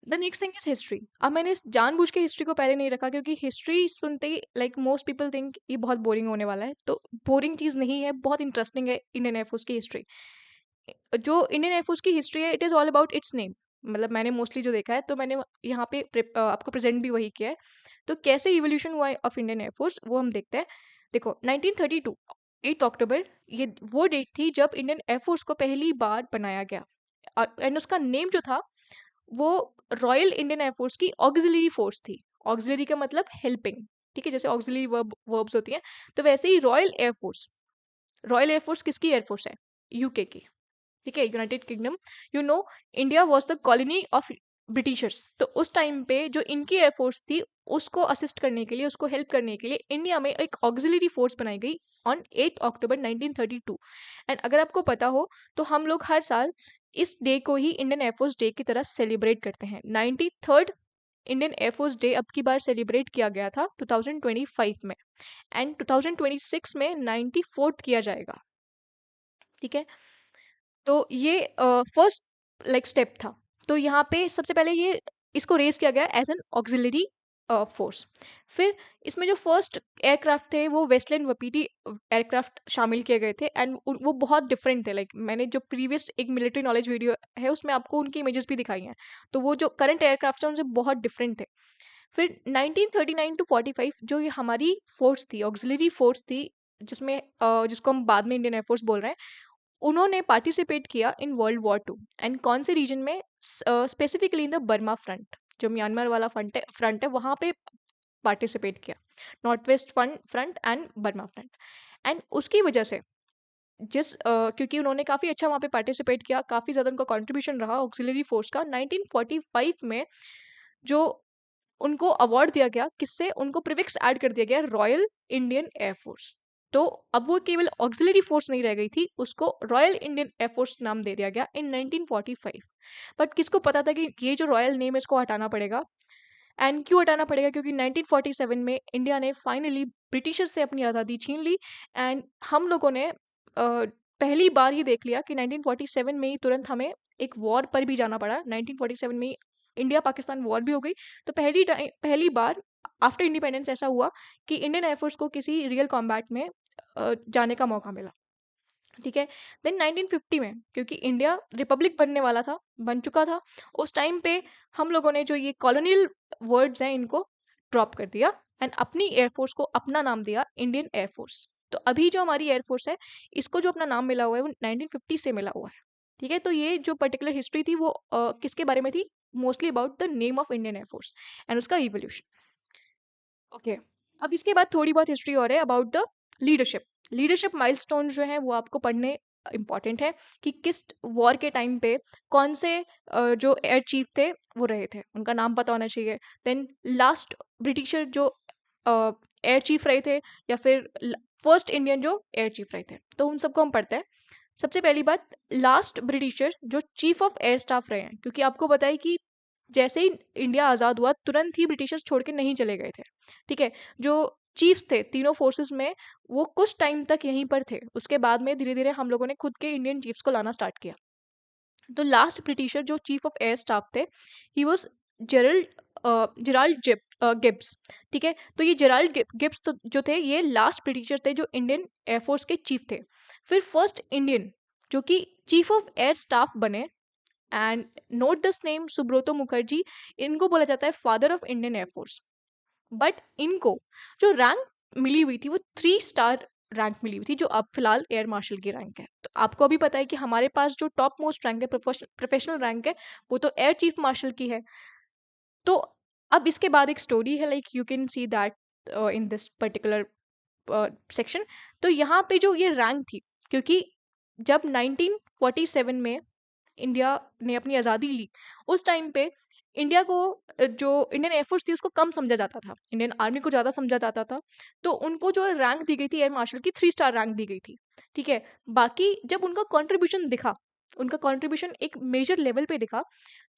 the next thing is history. अब मैंने जानबूझ के हिस्ट्री को पहले नहीं रखा क्योंकि हिस्ट्री सुनते ही लाइक मोस्ट पीपल थिंक ये बहुत बोरिंग होने वाला है, तो बोरिंग चीज़ नहीं है, बहुत इंटरेस्टिंग है इंडियन एयरफोर्स की हिस्ट्री। जो इंडियन एयरफोर्स की हिस्ट्री है, it is all about it's name. मतलब मैंने मोस्टली जो देखा है, तो मैंने यहाँ पे आपको प्रेजेंट भी वही किया है। तो कैसे इवोल्यूशन हुआ है ऑफ इंडियन एयरफोर्स वो हम देखते हैं। देखो 1932 8 अक्टूबर, ये वो डेट थी जब इंडियन एयरफोर्स को पहली बार बनाया गया। और एंड उसका नेम जो था वो रॉयल इंडियन एयरफोर्स की ऑक्सिलरी फोर्स थी। ऑक्सिलरी का मतलब हेल्पिंग, ठीक है, जैसे ऑक्सिलरी वर्ब्स होती हैं, तो वैसे ही रॉयल एयरफोर्स। रॉयल एयरफोर्स किसकी एयरफोर्स है? यूके की, ठीक है, United kingdom. You know, India was the colony of Britishers. तो उस टाइम पे जो इनकी एयरफोर्स थी, उसको असिस्ट करने के लिए, उसको हेल्प करने के लिए इंडिया में एक ऑक्सिलरी फोर्स बनाई गई ऑन 8 अक्टूबर 1932। एंड अगर आपको पता हो तो हम लोग हर साल इस डे को ही इंडियन एयरफोर्स डे की तरह सेलिब्रेट करते हैं। 93rd इंडियन एयरफोर्स डे अब की बार सेलिब्रेट किया गया था 2025 में, एंड 2026 में 94th किया जाएगा, ठीक है। तो ये फर्स्ट लाइक स्टेप था। तो यहाँ पे सबसे पहले ये इसको रेज किया गया एज एन ऑक्सिलरी फोर्स। फिर इसमें जो फर्स्ट एयरक्राफ्ट थे वो वेस्टलैंड वपीटी एयरक्राफ्ट शामिल किए गए थे, एंड वो बहुत डिफरेंट थे। लाइक मैंने जो प्रीवियस एक मिलिट्री नॉलेज वीडियो है उसमें आपको उनकी इमेजेस भी दिखाई हैं, तो वो जो करंट एयरक्राफ्ट हैं उनसे बहुत डिफरेंट थे। फिर 1939 टू 45 जो ये हमारी फोर्स थी, ऑक्सिलरी फोर्स थी, जिसमें जिसको हम बाद में इंडियन एयरफोर्स बोल रहे हैं, उन्होंने पार्टिसिपेट किया in world war two. And कौन से रीजन में? Specifically in the Burma front, जो म्यांमार वाला फ्रंट है वहाँ पे पार्टिसिपेट किया। North west front and Burma front. And उसकी वजह से क्योंकि उन्होंने काफ़ी अच्छा वहाँ पे पार्टिसिपेट किया, काफ़ी ज़्यादा उनका कंट्रीब्यूशन रहा ऑक्सिलरी फोर्स का, 1945 में जो उनको अवार्ड दिया गया, किससे? उनको प्रीफिक्स ऐड कर दिया गया, रॉयल इंडियन एयरफोर्स। तो अब वो केवल ऑक्सिलरी फोर्स नहीं रह गई थी, उसको रॉयल इंडियन एयरफोर्स नाम दे दिया गया इन 1945। बट किसको पता था कि ये जो रॉयल नेम है इसको हटाना पड़ेगा? एंड क्यों हटाना पड़ेगा? क्योंकि 1947 में इंडिया ने फाइनली ब्रिटिशर्स से अपनी आज़ादी छीन ली। एंड हम लोगों ने पहली बार ही देख लिया कि 1947 में ही तुरंत हमें एक वॉर पर भी जाना पड़ा। 1947 में ही इंडिया पाकिस्तान वॉर भी हो गई। तो पहली बार आफ्टर इंडिपेंडेंस ऐसा हुआ कि इंडियन एयरफोर्स को किसी रियल कॉम्बैट में जाने का मौका मिला, ठीक है। देन 1950 में, क्योंकि इंडिया रिपब्लिक बनने वाला था, बन चुका था, उस टाइम पे हम लोगों ने जो ये कॉलोनियल वर्ड्स हैं इनको ड्रॉप कर दिया एंड अपनी एयरफोर्स को अपना नाम दिया इंडियन एयरफोर्स। तो अभी जो हमारी एयरफोर्स है, इसको जो अपना नाम मिला हुआ है वो 1950 से मिला हुआ है, ठीक है। तो ये जो पर्टिकुलर हिस्ट्री थी वो किसके बारे में थी? Mostly about the name of Indian air force and उसका इवोल्यूशन। ओके, अब इसके बाद थोड़ी बहुत हिस्ट्री और है about the leadership. Leadership milestone जो है वो आपको पढ़ने इंपॉर्टेंट है कि किस वॉर के टाइम पे कौन से जो एयर चीफ थे वो रहे थे, उनका नाम पता होना चाहिए। देन लास्ट ब्रिटिशर जो एयर चीफ रहे थे, या फिर फर्स्ट इंडियन जो एयर चीफ रहे थे, तो उन सबको हम पढ़ते हैं। सबसे पहली बात, लास्ट ब्रिटिशर जो चीफ ऑफ एयर स्टाफ रहे हैं, क्योंकि आपको पता है कि जैसे ही इंडिया आज़ाद हुआ तुरंत ही ब्रिटिशर्स छोड़ के नहीं चले गए थे, ठीक है। जो चीफ्स थे तीनों फोर्सेस में, वो कुछ टाइम तक यहीं पर थे, उसके बाद में धीरे धीरे हम लोगों ने खुद के इंडियन चीफ्स को लाना स्टार्ट किया। तो लास्ट ब्रिटिशर जो चीफ ऑफ एयर स्टाफ थे, he was Gerald Gerald Gibbs, ठीक है। तो ये जेराल्ड गिब्स जो थे, ये लास्ट ब्रिटिशर थे जो इंडियन एयरफोर्स के चीफ थे। फिर फर्स्ट इंडियन जो कि चीफ ऑफ एयर स्टाफ बने, and note this name, Subroto Mukherjee, इनको बोला जाता है father of Indian air force. But इनको जो रैंक मिली हुई थी वो 3 स्टार रैंक मिली हुई थी, जो अब फिलहाल एयर मार्शल की रैंक है। तो आपको अभी पता है कि हमारे पास जो टॉप मोस्ट रैंक है, प्रोफेशनल रैंक है, वो तो एयर चीफ मार्शल की है। तो अब इसके बाद एक स्टोरी है, like you can see that in this particular section. तो यहाँ पे जो ये रैंक थी, क्योंकि जब 1947 में इंडिया ने अपनी आज़ादी ली, उस टाइम पे इंडिया को जो इंडियन एयरफोर्स थी उसको कम समझा जाता था, इंडियन आर्मी को ज़्यादा समझा जाता था। तो उनको जो रैंक दी गई थी एयर मार्शल की, 3 स्टार रैंक दी गई थी। ठीक है, बाकी जब उनका कंट्रीब्यूशन दिखा, उनका कंट्रीब्यूशन एक मेजर लेवल पे दिखा,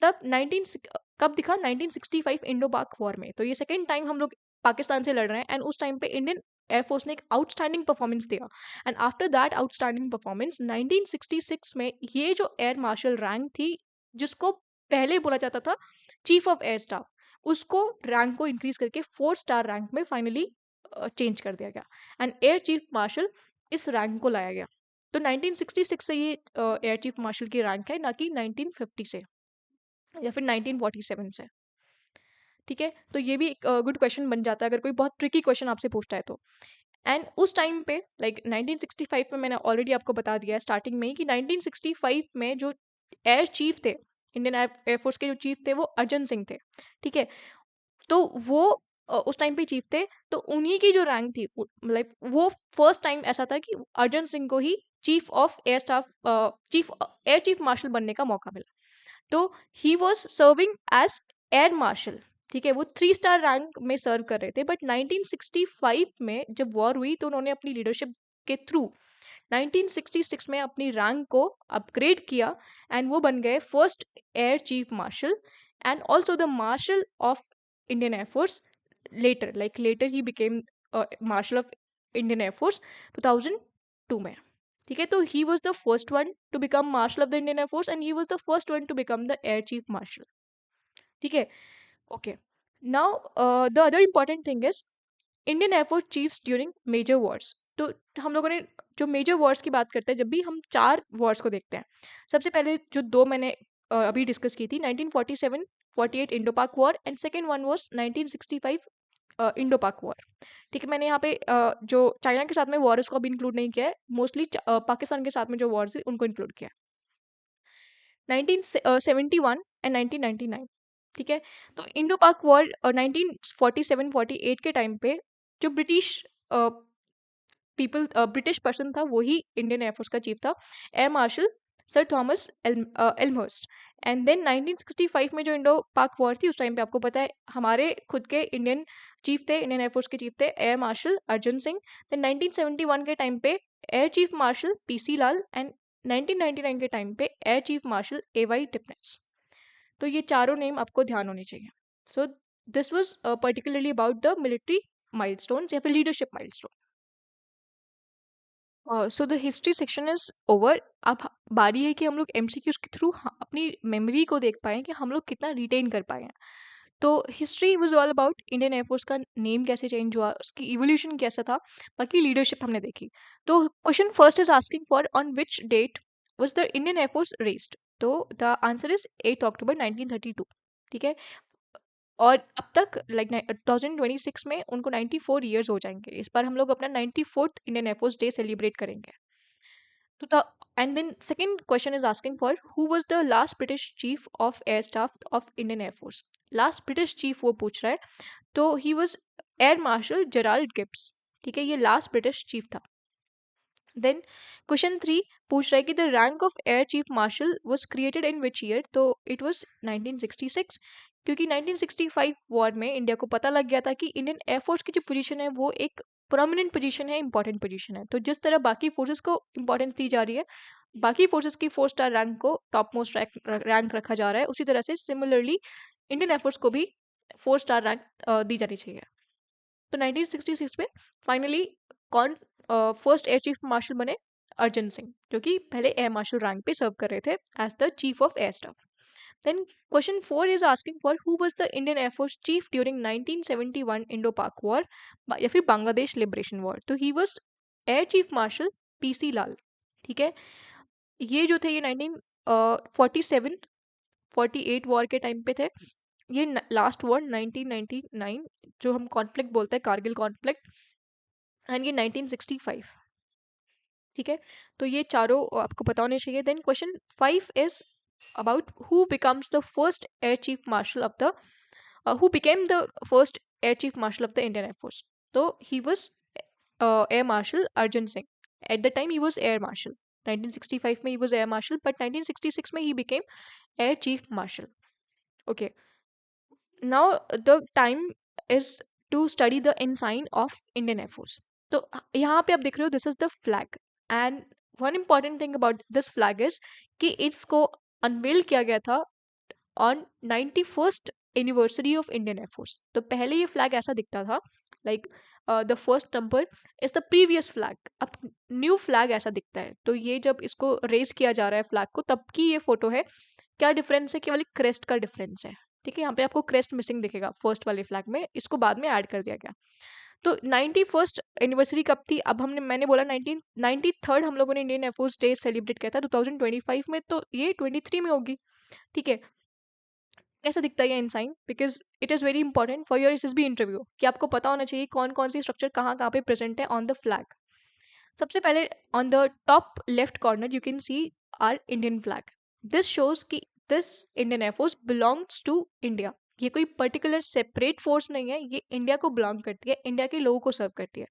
तब 19 कब दिखा, 1965 इंडो पाक वॉर में। तो ये सेकेंड टाइम हम लोग पाकिस्तान से लड़ रहे हैं, एंड उस टाइम पे इंडियन एयरफोर्स ने एक आउटस्टैंडिंग परफॉर्मेंस दिया। And after that outstanding performance 1966 में ये जो एयर मार्शल रैंक थी, जिसको पहले बोला जाता था चीफ ऑफ एयर स्टाफ, उसको रैंक को इंक्रीज करके 4 स्टार रैंक में फाइनली चेंज कर दिया गया, एंड एयर चीफ मार्शल इस रैंक को लाया गया। तो 1966 से ये एयर चीफ मार्शल की रैंक है, ना कि 1950 से या फिर 1947 से। ठीक है, तो ये भी एक गुड क्वेश्चन बन जाता है अगर कोई बहुत ट्रिकी क्वेश्चन आपसे पूछता है तो। एंड उस टाइम पे लाइक 1965 में, मैंने ऑलरेडी आपको बता दिया है स्टार्टिंग में ही कि 1965 में जो एयर चीफ थे, इंडियन एयरफोर्स के जो चीफ थे, वो अर्जन सिंह थे। ठीक है, तो वो उस टाइम पे चीफ थे, तो उन्हीं की जो रैंक थी, मतलब वो फर्स्ट टाइम ऐसा था कि अर्जन सिंह को ही chief of air staff, chief air chief marshal बनने का मौका मिला। तो he was serving as air marshal. ठीक है, वो 3 स्टार रैंक में सर्व कर रहे थे, बट 1965 में जब वॉर हुई तो उन्होंने अपनी लीडरशिप के थ्रू 1966 में अपनी रैंक को अपग्रेड किया, एंड वो बन गए first air chief marshal and also the marshal of Indian air force. Later he became marshal of Indian air force 2002 में। ठीक है, तो he was the first one to become marshal of the Indian air force, and he was the first one to become the air chief marshal. ठीक है, okay. Now the other important thing is Indian air force chiefs during major wars. तो हम लोगों ने जो major Wars की बात करते हैं, जब भी हम 4 वॉर्स को देखते हैं, सबसे पहले जो 2 मैंने अभी डिस्कस की थी, 1947-48 Indo Pak war, and second one was 1965 Indo Pak war. ठीक है, मैंने यहाँ पे जो चाइना के साथ में वॉर है उसको अभी इंक्लूड नहीं किया है, मोस्टली पाकिस्तान के साथ में जो वॉर्स है उनको इंक्लूड किया है, 1971 एंड 1999। ठीक है, तो इंडो पाक वॉर 1947-48 के टाइम पे जो ब्रिटिश पर्सन था, वही इंडियन एयरफोर्स का चीफ था, air marshal sir Thomas Elmhirst. And then 1965 में जो इंडो पाक वॉर थी, उस टाइम पे आपको पता है हमारे खुद के इंडियन चीफ थे, इंडियन एयरफोर्स के चीफ थे air marshal Arjan Singh. Then 1971 के टाइम पे air chief marshal PC Lal, and 1999 के टाइम पे air chief marshal AY Tipnis. तो ये चारों नेम आपको ध्यान होने चाहिए। So this was particularly about the military milestones या फिर leadership milestone. So the history section is over. अब बारी है कि हम लोग एमसीक्यूज के थ्रू अपनी मेमोरी को देख पाएँ कि हम लोग कितना रिटेन कर पाए हैं। तो history was all about Indian air force का नेम कैसे चेंज हुआ, उसकी इवोल्यूशन कैसा था, बाकी लीडरशिप हमने देखी। तो question first is asking for on which date was the Indian air force raised. तो द आंसर इज 8 अक्टूबर 1932। ठीक है, और अब तक लाइक 2026 में उनको 94 ईयर्स हो जाएंगे। इस बार हम लोग अपना 94th Indian air force day celebrate करेंगे। तो the and then second question is asking for who was the last British chief of air staff of Indian air force. Last British chief वो पूछ रहा है, तो he was air marshal Gerald Gibbs. ठीक है, ये लास्ट ब्रिटिश चीफ था। Then question 3 पूछ रहा है कि the rank of air chief marshal was created in which year. तो इट वाज 1966, क्योंकि 1965 वॉर में इंडिया को पता लग गया था कि इंडियन एयरफोर्स की जो पोजीशन है वो एक प्रोमिनेंट पोजीशन है, इंपॉर्टेंट पोजीशन है। तो जिस तरह बाकी फोर्सेस को इंपॉर्टेंस दी जा रही है, बाकी फोर्सेस की 4 स्टार रैंक को टॉप मोस्ट रैंक रखा जा रहा है, उसी तरह से सिमिलरली इंडियन एयरफोर्स को भी 4 स्टार रैंक दी जानी चाहिए। तो 1966 में फाइनली कौन फर्स्ट एयर चीफ मार्शल बने? अर्जन सिंह, जो कि पहले एयर मार्शल रैंक पे सर्व कर रहे थे as the chief of air staff. Then question 4 is asking for who was the Indian air force chief during 1971 Indo Pak war या फिर बांग्लादेश लिबरेशन वॉर। तो he was air chief marshal PC Lal. ठीक है, ये जो थे ये 1947 48 वॉर के टाइम पे थे। ये लास्ट वॉर 1999 जो हम कॉन्फ्लिक्ट बोलते हैं, कारगिल कॉन्फ्लिक्ट, एंड ये 1965। ठीक है, तो ये चारों आपको पता होने चाहिए। Then question 5 is about who becomes the first air chief marshal of the who became the first air chief marshal of the Indian Air Force. So he was Air Marshal Arjun Singh. At the time he was Air Marshal. 1965 में he was Air Marshal, but 1966 में he became Air Chief Marshal. Okay. Now the time is to study the ensign of Indian air force. तो यहाँ पे आप देख रहे हो, this is the flag. And one important thing about this flag is कि इसको अनवेल किया गया था on 91st anniversary of Indian air force. तो पहले ये फ्लैग ऐसा दिखता था, like the first number is the previous flag. अब न्यू फ्लैग ऐसा दिखता है. तो ये जब इसको रेस किया जा रहा है फ्लैग को, तब की ये फोटो है. क्या डिफरेंस है? केवल एक क्रेस्ट का डिफरेंस है. ठीक है, यहाँ पे आपको क्रेस्ट मिसिंग दिखेगा फर्स्ट वाले फ्लैग में, इसको बाद में ऐड कर दिया गया. तो 91st एनिवर्सरी कब थी? अब मैंने बोला 1993 हम लोगों ने इंडियन एयरफोर्स डे सेलिब्रेट किया था 2025 में, तो ये 23 में होगी. ठीक है. कैसा दिखता है ये ensign? Because it is very important for your SSB interview कि आपको पता होना चाहिए कौन कौन सी स्ट्रक्चर कहाँ कहाँ पे प्रेजेंट है ऑन द फ्लैग. सबसे पहले on the top left corner you can see our Indian flag. This shows कि this Indian air force belongs to India. ये कोई पर्टिकुलर सेपरेट फोर्स नहीं है, ये इंडिया को बिलोंग करती है, इंडिया के लोगों को सर्व करती है.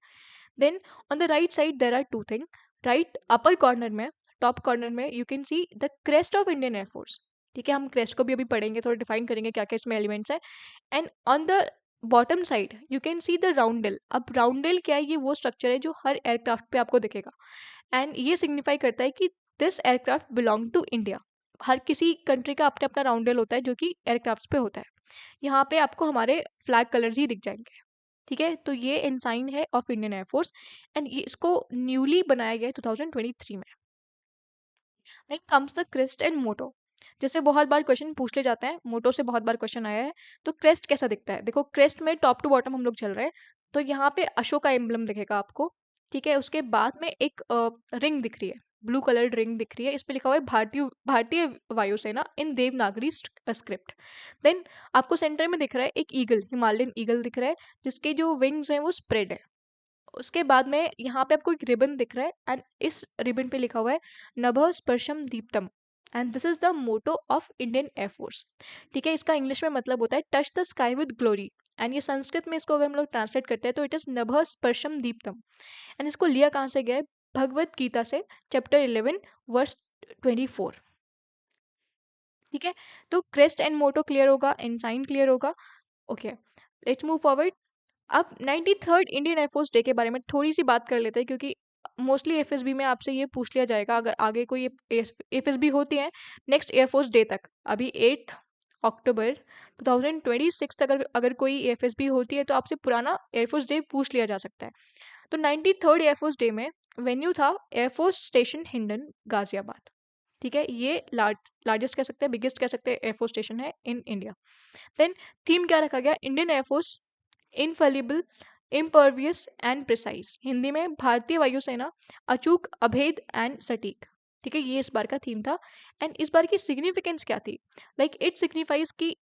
Then on the right side there are two thing. Right upper corner में, टॉप कॉर्नर में you can see the crest of Indian air force. ठीक है, हम क्रेस्ट को भी अभी पढ़ेंगे, थोड़ा डिफाइन करेंगे क्या क्या इसमें एलिमेंट्स है. And on the bottom side you can see the roundel. अब राउंडल क्या है? ये वो स्ट्रक्चर है जो हर एयरक्राफ्ट पे आपको दिखेगा. एंड ये सिग्निफाई करता है कि this aircraft belong to India. हर किसी कंट्री का अपना अपना राउंडल होता है जो कि एयरक्राफ्ट पे होता है. यहाँ पे आपको हमारे फ्लैग कलर्स ही दिख जाएंगे. ठीक है, तो ये इंसाइन है ऑफ इंडियन एयरफोर्स. एंड ये इसको न्यूली बनाया गया है 2023 में. Then comes the crest and motto. जैसे बहुत बार क्वेश्चन पूछ ले जाते हैं, मोटो से बहुत बार क्वेश्चन आया है. तो क्रेस्ट कैसा दिखता है? देखो, क्रेस्ट में टॉप टू बॉटम हम लोग चल रहे हैं, तो यहाँ पे अशोक का एम्बलम दिखेगा आपको. ठीक है, उसके बाद में एक रिंग दिख रही है, ब्लू कलर्ड रिंग दिख रही है. इस पे लिखा हुआ है भारतीय भारतीय वायुसेना इन देवनागरी स्क्रिप्ट. देन आपको सेंटर में दिख रहा है एक ईगल, हिमालयन ईगल दिख रहा है, जिसके जो विंग्स हैं वो स्प्रेड है. उसके बाद में यहाँ पे आपको एक रिबन दिख रहा है, एंड इस रिबन पे लिखा हुआ है नभ स्पर्शम दीप्तम. And this is the motto of Indian air force. ठीक है, इसका इंग्लिश में मतलब होता है touch the sky with glory. And ये संस्कृत में इसको अगर हम लोग ट्रांसलेट करते हैं तो इट इज नभ स्पर्शम दीप्तम. एंड इसको लिया कहाँ से गया है? भगवत गीता से, चैप्टर 11 वर्स 24. ठीक है, तो क्रेस्ट एंड मोटो क्लियर होगा, एंसाइन क्लियर होगा. Okay, let's move forward. अब 93rd इंडियन एयरफोर्स डे के बारे में थोड़ी सी बात कर लेते हैं, क्योंकि मोस्टली एफएसबी में आपसे ये पूछ लिया जाएगा अगर आगे कोई एफएसबी होती है नेक्स्ट एयरफोर्स डे तक. अभी 8 अक्टूबर 2026 तक अगर कोई एफएसबी होती है तो आपसे पुराना एयरफोर्स डे पूछ लिया जा सकता है. तो 93rd एयरफोर्स डे में वेन्यू था एयरफोर्स स्टेशन हिंडन, गाजियाबाद. ठीक है, ये लार्जेस्ट कह सकते हैं, बिगेस्ट कह सकते हैं एयरफोर्स स्टेशन है इन इंडिया. देन थीम क्या रखा गया? Indian air force infallible, impervious and precise. Hindi में भारतीय वायुसेना अचूक, अभेद एंड सटीक. ठीक है, ये इस बार का थीम था. एंड इस बार की सिग्निफिकेंस क्या थी? लाइक इट सिग्निफाइज कि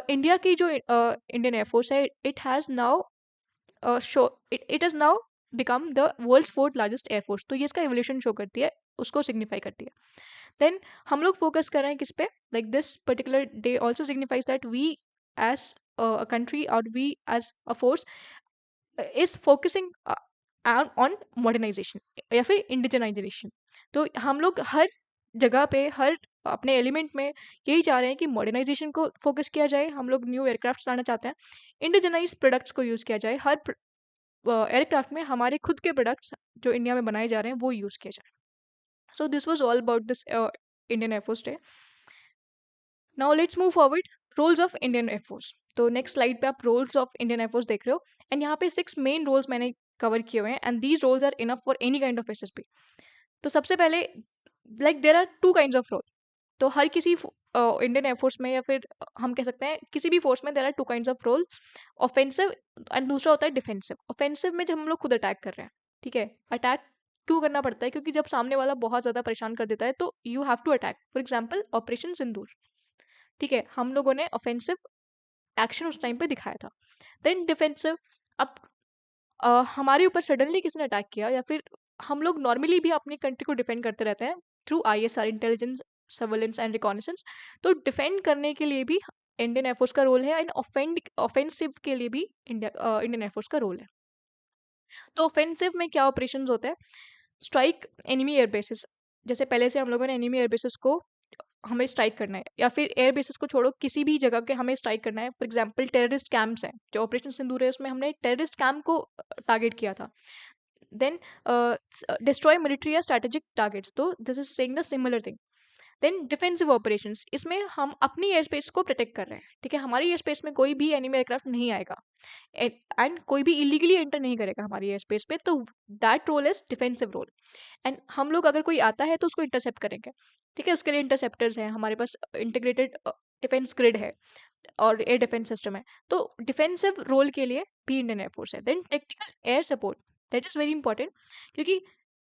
इंडिया की जो इंडियन एयरफोर्स है, it has now show it is now become the world's fourth largest air force. तो ये इसका एवोल्यूशन शो करती है, उसको सिग्निफाई करती है. देन हम लोग फोकस कर रहे हैं किस पे? Like this particular day also signifies that we as a country or we as a force is focusing on modernization या फिर इंडिजनाइजेशन. तो हम लोग हर जगह पे, हर अपने एलिमेंट में यही चाह रहे हैं कि मॉडर्नाइजेशन को फोकस किया जाए. हम लोग न्यू एयरक्राफ्ट लाना चाहते हैं, इंडिजनाइज प्रोडक्ट्स को यूज़ किया जाए. हर एयरक्राफ्ट में हमारे खुद के प्रोडक्ट्स जो इंडिया में बनाए जा रहे हैं वो यूज़ किया जाए. So this was all about this Indian air force day. Now let's move forward. Roles of Indian air force. तो नेक्स्ट स्लाइड पे आप रोल्स ऑफ इंडियन एयरफोर्स देख रहे हो. एंड यहाँ पे 6 मेन रोल्स मैंने कवर किए हुए हैं, and these roles are enough for any kind of SSB. तो सबसे पहले, like there are 2 kinds of role. तो हर किसी इंडियन एयरफोर्स में या फिर हम कह सकते हैं किसी भी फोर्स में there are 2 kinds of role. Offensive and दूसरा होता है डिफेंसिव. ऑफेंसिव में जब हम लोग खुद अटैक कर रहे हैं, ठीक है, अटैक क्यों करना पड़ता है? क्योंकि जब सामने वाला बहुत ज़्यादा परेशान कर देता है तो you have to attack. For example operation Sindoor. ठीक है, हम लोगों ने ऑफेंसिव एक्शन उस टाइम पे दिखाया था. Then defensive. अब हमारे ऊपर सडनली किसी ने अटैक किया, या फिर हम लोग नॉर्मली भी अपनी कंट्री को डिफेंड करते रहते हैं through ISR, intelligence, surveillance and reconnaissance. तो डिफेंड करने के लिए भी इंडियन एयरफोर्स का रोल है, एंड ऑफेंसिव के लिए भी इंडियन एयरफोर्स का रोल है. तो ऑफेंसिव में क्या ऑपरेशंस होते हैं? Strike enemy airbases. जैसे पहले से हम लोगों ने एनिमी एयरबेसिस को हमें स्ट्राइक करना है, या फिर एयर बेसिस को छोड़ो किसी भी जगह के हमें स्ट्राइक करना है, फॉर एग्जांपल टेररिस्ट कैंप्स हैं, जो ऑपरेशन सिंदूर है उसमें हमने टेररिस्ट कैंप को टारगेट किया था, देन डिस्ट्रॉय मिलिट्री या स्ट्रेटेजिक टारगेट्स, तो this is saying the similar thing. Then defensive operations, इसमें हम अपनी एयर स्पेस को प्रोटेक्ट कर रहे हैं, ठीक है, हमारी एयर स्पेस में कोई भी एनिमी एयरक्राफ्ट नहीं आएगा एंड कोई भी इलीगली एंटर नहीं करेगा हमारी एयर स्पेस पे, तो that role is defensive role. And हम लोग अगर कोई आता है तो उसको इंटरसेप्ट करेंगे, ठीक है, उसके लिए इंटरसेप्टर्स हैं, हमारे पास इंटीग्रेटेड डिफेंस ग्रिड है और एयर डिफेंस सिस्टम है, तो डिफेंसिव रोल के लिए भी इंडियन एयरफोर्स है। Then technical air support, that is very important, क्योंकि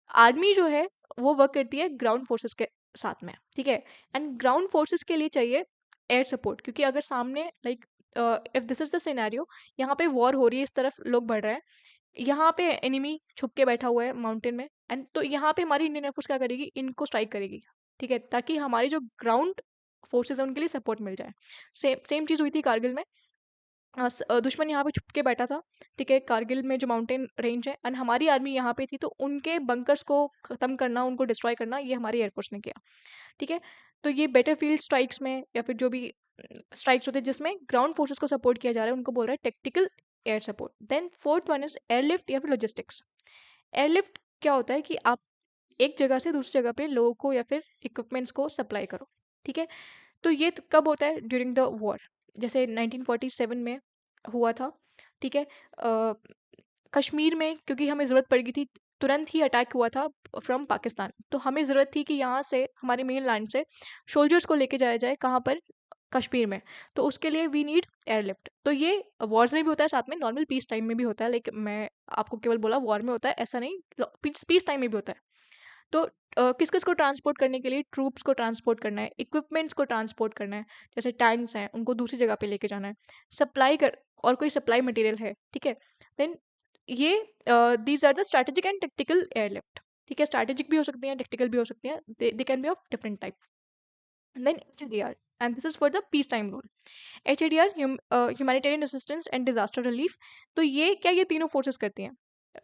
आर्मी जो है वो वर्क करती है ग्राउंड फोर्सेस के साथ में, ठीक है, एंड ग्राउंड फोर्सेस के लिए चाहिए एयर सपोर्ट, क्योंकि अगर सामने like if this is the scenario, यहाँ पे वॉर हो रही है, इस तरफ लोग बढ़ रहे हैं, यहाँ पे एनिमी छुप के बैठा हुआ है माउंटेन में, एंड तो यहाँ पे हमारी इंडियन एयरफोर्स क्या करेगी, इनको स्ट्राइक करेगी, ठीक है, ताकि हमारी जो ग्राउंड फोर्सेस है उनके लिए सपोर्ट मिल जाए। सेम सेम चीज़ हुई थी कारगिल में, दुश्मन यहाँ पे छुप के बैठा था, ठीक है, कारगिल में जो माउंटेन रेंज है, एंड हमारी आर्मी यहाँ पे थी, तो उनके बंकर्स को ख़त्म करना, उनको डिस्ट्रॉय करना, ये हमारी एयरफोर्स ने किया, ठीक है। तो ये बेटर फील्ड स्ट्राइक्स में या फिर जो भी स्ट्राइक्स होते हैं जिसमें ग्राउंड फोर्सेस को सपोर्ट किया जा रहा है, उनको बोल रहा है tactical air support. Then fourth one is airlift या फिर लॉजिस्टिक्स। एयरलिफ्ट क्या होता है कि आप एक जगह से दूसरी जगह पे लोगों को या फिर इक्विपमेंट्स को सप्लाई करो, ठीक है। तो ये कब होता है, ड्यूरिंग द वॉर, जैसे 1947 में हुआ था, ठीक है, कश्मीर में, क्योंकि हमें ज़रूरत पड़ गई थी, तुरंत ही अटैक हुआ था फ्रॉम पाकिस्तान, तो हमें ज़रूरत थी कि यहाँ से हमारे मेन लैंड से सोल्जर्स को लेके जाया जाए, कहाँ पर, कश्मीर में, तो उसके लिए वी नीड एयरलिफ्ट। तो ये वॉर्स में भी होता है, साथ में नॉर्मल पीस टाइम में भी होता है, लेकिन मैं आपको केवल बोला वॉर में होता है, ऐसा नहीं, पीस टाइम में भी होता है। तो किस किस को ट्रांसपोर्ट करने के लिए, ट्रूप्स को ट्रांसपोर्ट करना है, इक्विपमेंट्स को ट्रांसपोर्ट करना है, जैसे टैंक्स हैं उनको दूसरी जगह पे लेके जाना है, सप्लाई कर, और कोई सप्लाई मटेरियल है, ठीक है, देन ये these are the strategic and tactical airlift, ठीक है, स्ट्रैटेजिक भी हो सकती हैं, टेक्टिकल भी हो सकती हैं, they can be of different type. Then HADR, and this is for the peace time role. HADR humanitarian assistance and disaster relief, तो ये क्या, ये तीनों फोर्सेस करती हैं,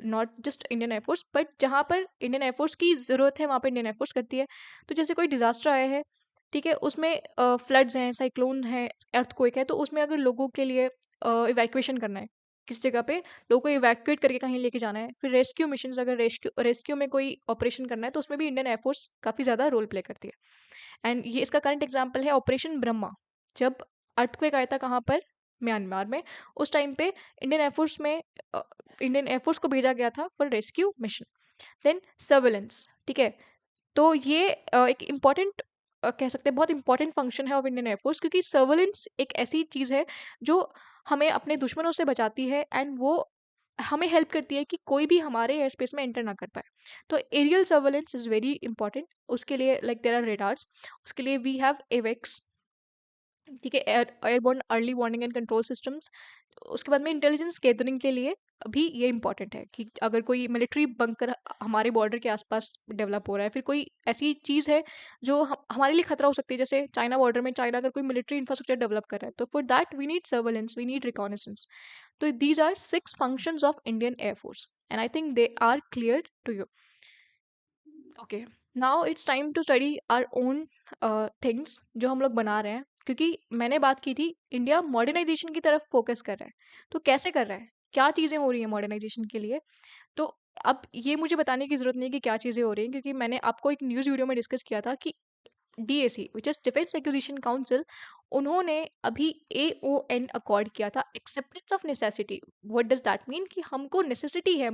not just Indian air force, but जहाँ पर इंडियन एयरफोर्स की ज़रूरत है वहाँ पर इंडियन एयरफोर्स करती है। तो जैसे कोई डिजास्टर आया है, ठीक है, उसमें फ्लड्स हैं, साइक्लोन है, अर्थक्वेक है, तो उसमें अगर लोगों के लिए इवैक्यूएशन करना है, किस जगह पे लोगों को इवैक्यूएट करके कहीं लेके जाना है, फिर रेस्क्यू मिशन, अगर रेस्क्यू में कोई ऑपरेशन करना है, तो उसमें भी इंडियन एयरफोर्स काफ़ी ज़्यादा रोल प्ले करती है। एंड ये इसका करंट एग्जाम्पल है ऑपरेशन ब्रह्मा, जब अर्थक्वेक आया था कहाँ पर, म्यांमार में, उस टाइम पे इंडियन एयरफोर्स में इंडियन एयरफोर्स को भेजा गया था for rescue mission. Then surveillance, ठीक है, तो ये एक इम्पॉर्टेंट, कह सकते हैं बहुत इंपॉर्टेंट फंक्शन है ऑफ इंडियन एयरफोर्स, क्योंकि सर्वेलेंस एक ऐसी चीज़ है जो हमें अपने दुश्मनों से बचाती है, एंड वो हमें हेल्प करती है कि कोई भी हमारे एयर स्पेस में एंटर ना कर पाए। तो aerial surveillance is very important, उसके लिए लाइक देयर आर रेडार्स, उसके लिए वी हैव एवेक्स, ठीक है, airborne early warning and control systems. उसके बाद में इंटेलिजेंस गैदरिंग के लिए भी ये इंपॉर्टेंट है कि अगर कोई मिलिट्री बंकर हमारे बॉर्डर के आसपास डेवलप हो रहा है, फिर कोई ऐसी चीज़ है जो हमारे लिए खतरा हो सकती है, जैसे चाइना बॉर्डर में चाइना अगर कोई मिलिट्री इंफ्रास्ट्रक्चर डेवलप कर रहा है, तो for that we need surveillance, we need reconnaissance. तो these are 6 functions of Indian air force, and I think they are clear to you. Okay, now it's time to study our own things जो हम लोग बना रहे हैं, क्योंकि मैंने बात की थी इंडिया मॉडर्नाइजेशन की तरफ फोकस कर रहा है, तो कैसे कर रहा है, क्या चीज़ें हो रही हैं मॉडर्नाइजेशन के लिए। तो अब ये मुझे बताने की ज़रूरत नहीं है कि क्या चीज़ें हो रही हैं, क्योंकि मैंने आपको एक न्यूज़ वीडियो में डिस्कस किया था कि DAC which is defence acquisition council, उन्होंने अभी AON अकॉर्ड किया था, acceptance of necessity. What does that mean, कि हमको नेसेसिटी है,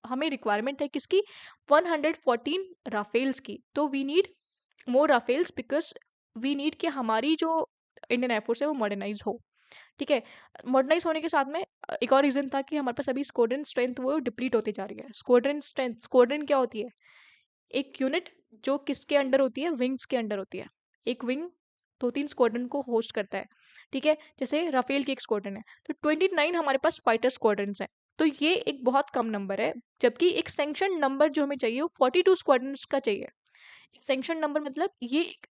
हमें रिक्वायरमेंट है किसकी, 114 राफेल्स की, तो we need more Rafales, because we need कि हमारी जो इंडियन एयरफोर्स है वो मॉडर्नाइज हो, ठीक है। मॉडर्नाइज होने के साथ में एक और रीज़न था कि हमारे पास अभी स्क्वाड्रन स्ट्रेंथ वो डिप्लीट होती जा रही है। स्क्वाड्रन स्ट्रेंथ, स्क्वाड्रन क्या होती है, एक यूनिट जो किसके अंडर होती है, विंग्स के अंडर होती है। एक विंग 2-3 स्क्वाड्रन को होस्ट करता है, ठीक है, जैसे राफेल की एक स्क्वाड्रन है, तो 29 हमारे पास फाइटर स्क्वाड्रन्स हैं, तो ये एक बहुत कम नंबर है, जबकि एक सैंक्शन नंबर जो हमें चाहिए वो 42 स्क्वाड्रन्स का चाहिए। एक सैंक्शन नंबर मतलब ये एक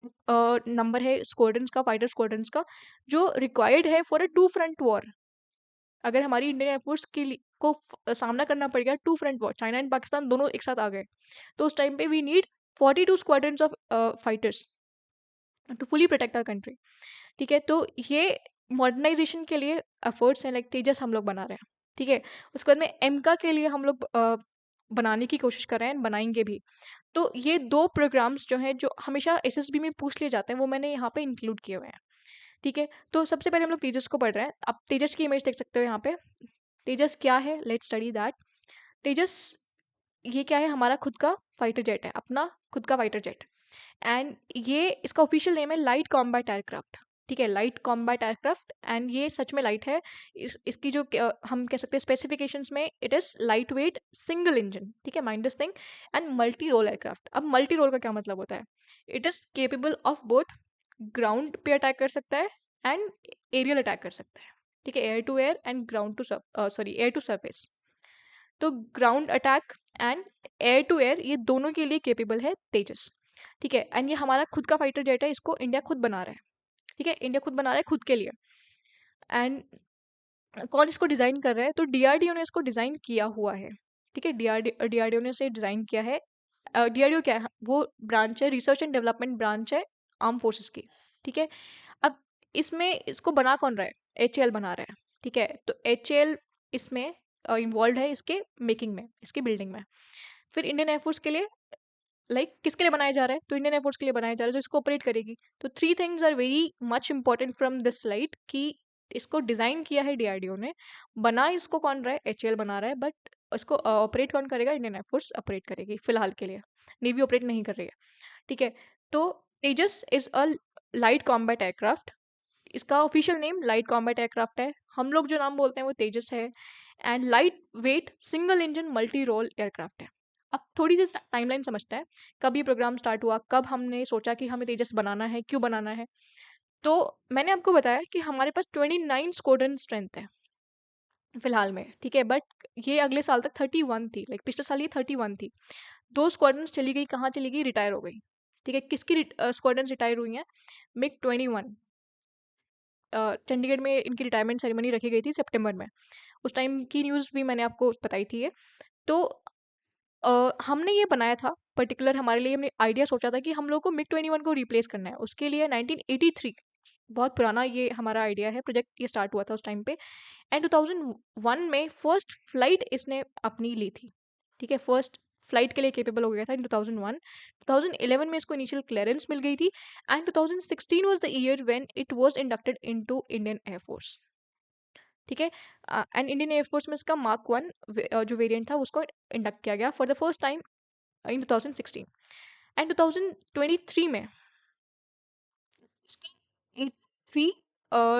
नंबर है स्क्वाड्रन्स का, फाइटर स्क्वाड्रन्स का, जो रिक्वायर्ड है for a two front war. अगर हमारी इंडियन एयरफोर्स के लिए को सामना करना पड़ेगा two front war, China and Pakistan दोनों एक साथ आ गए, तो उस टाइम पे we need 42 squadrons of fighters. To fully protect our country. ठीक है, तो ये मॉडर्नाइजेशन के लिए एफर्ट्स हैं, लाइक तेजस हम लोग बना रहे हैं। ठीक है, उसके बाद में एमका के लिए हम लोग बनाने की कोशिश कर रहे हैं, बनाएंगे भी। तो ये दो प्रोग्राम्स जो हैं, जो हमेशा एसएसबी में पूछ लिए जाते हैं, वो मैंने यहाँ पे इंक्लूड किए हुए हैं। ठीक है, तो सबसे पहले हम लोग तेजस को पढ़ रहे हैं। आप तेजस की इमेज देख सकते हो यहाँ पे। तेजस क्या है, लेट्स स्टडी दैट। तेजस ये क्या है, हमारा खुद का फाइटर जेट है, अपना खुद का फाइटर जेट। एंड ये इसका ऑफिशियल नेम है लाइट कॉम्बैट एयरक्राफ्ट। ठीक है, लाइट कॉम्बैट एयरक्राफ्ट, एंड ये सच में लाइट है। इसकी जो हम कह सकते हैं स्पेसिफिकेशंस में, it is light weight single engine. ठीक है, mind this thing. And multi role aircraft. अब मल्टी रोल का क्या मतलब होता है? It is capable of both ground पे अटैक कर सकता है एंड एरियल अटैक कर सकता है। ठीक है, air to air and ground to sorry air to surface. तो ground attack and air to air, ये दोनों के लिए केपेबल है तेजस। ठीक है, एंड ये हमारा खुद का फाइटर जेट है, इसको इंडिया खुद बना रहा है। ठीक है, इंडिया खुद बना रहा है खुद के लिए। एंड कौन इसको डिज़ाइन कर रहा है? तो डीआरडीओ ने इसको डिज़ाइन किया हुआ है। ठीक है, डीआरडीओ ने इसे डिज़ाइन किया है। डीआरडीओ क्या है? वो ब्रांच है, रिसर्च एंड डेवलपमेंट ब्रांच है आर्म फोर्सेस की। ठीक है, अब इसमें इसको बना कौन रहा है? एचएएल बना रहा है। ठीक है, तो एचएएल इसमें इन्वॉल्व है, इसके मेकिंग में, इसकी बिल्डिंग में। फिर इंडियन एयरफोर्स के लिए, किसके लिए बनाया जा रहा है? तो इंडियन एयरफोर्स के लिए बनाया जा रहा है, जो इसको ऑपरेट करेगी। तो three things are very much important from this slide, कि इसको डिजाइन किया है डीआरडीओ ने, बना इसको कौन रहा है? एचएएल बना रहा है, बट इसको ऑपरेट कौन करेगा? इंडियन एयरफोर्स ऑपरेट करेगी फिलहाल के लिए। नेवी ऑपरेट नहीं कर रही है। ठीक है, तो Tejas is a light combat aircraft. इसका official name light combat aircraft है, हम लोग जो नाम बोलते हैं वो तेजस है। And light weight single engine multi role aircraft है। अब थोड़ी सी टाइमलाइन समझते हैं, कब ये प्रोग्राम स्टार्ट हुआ, कब हमने सोचा कि हमें तेजस बनाना है, क्यों बनाना है। तो मैंने आपको बताया कि हमारे पास 29 स्क्वाड्रन स्ट्रेंथ है फिलहाल में। ठीक है, बट ये अगले साल तक 31 थी, पिछले साल ये 31 थी। दो स्क्वाड्रन चली गई, कहाँ चली गई? रिटायर हो गई। ठीक है, किसकी स्क्वाड्रन रिटायर हुई हैं? मिग 21। चंडीगढ़ में इनकी रिटायरमेंट सेरेमनी रखी गई थी सितंबर में। उस टाइम की न्यूज़ भी मैंने आपको बताई थी ये। तो हमने ये बनाया था पर्टिकुलर, हमारे लिए हमने आइडिया सोचा था कि हम लोग को मिग 21 को रिप्लेस करना है। उसके लिए 1983, बहुत पुराना ये हमारा आइडिया है, प्रोजेक्ट ये स्टार्ट हुआ था उस टाइम पे। एंड 2001 में फर्स्ट फ्लाइट इसने अपनी ली थी। ठीक है, फर्स्ट फ्लाइट के लिए केपेबल हो गया था इन 2001। 2011 में इसको इनिशियल क्लियरेंस मिल गई थी। And 2016 was the year when it was inducted into Indian air force. ठीक है, एंड इंडियन एयरफोर्स में इसका मार्क 1 जो वेरिएंट था उसको इंडक्ट किया गया for the first time in 2016। And 2023 में इसके 83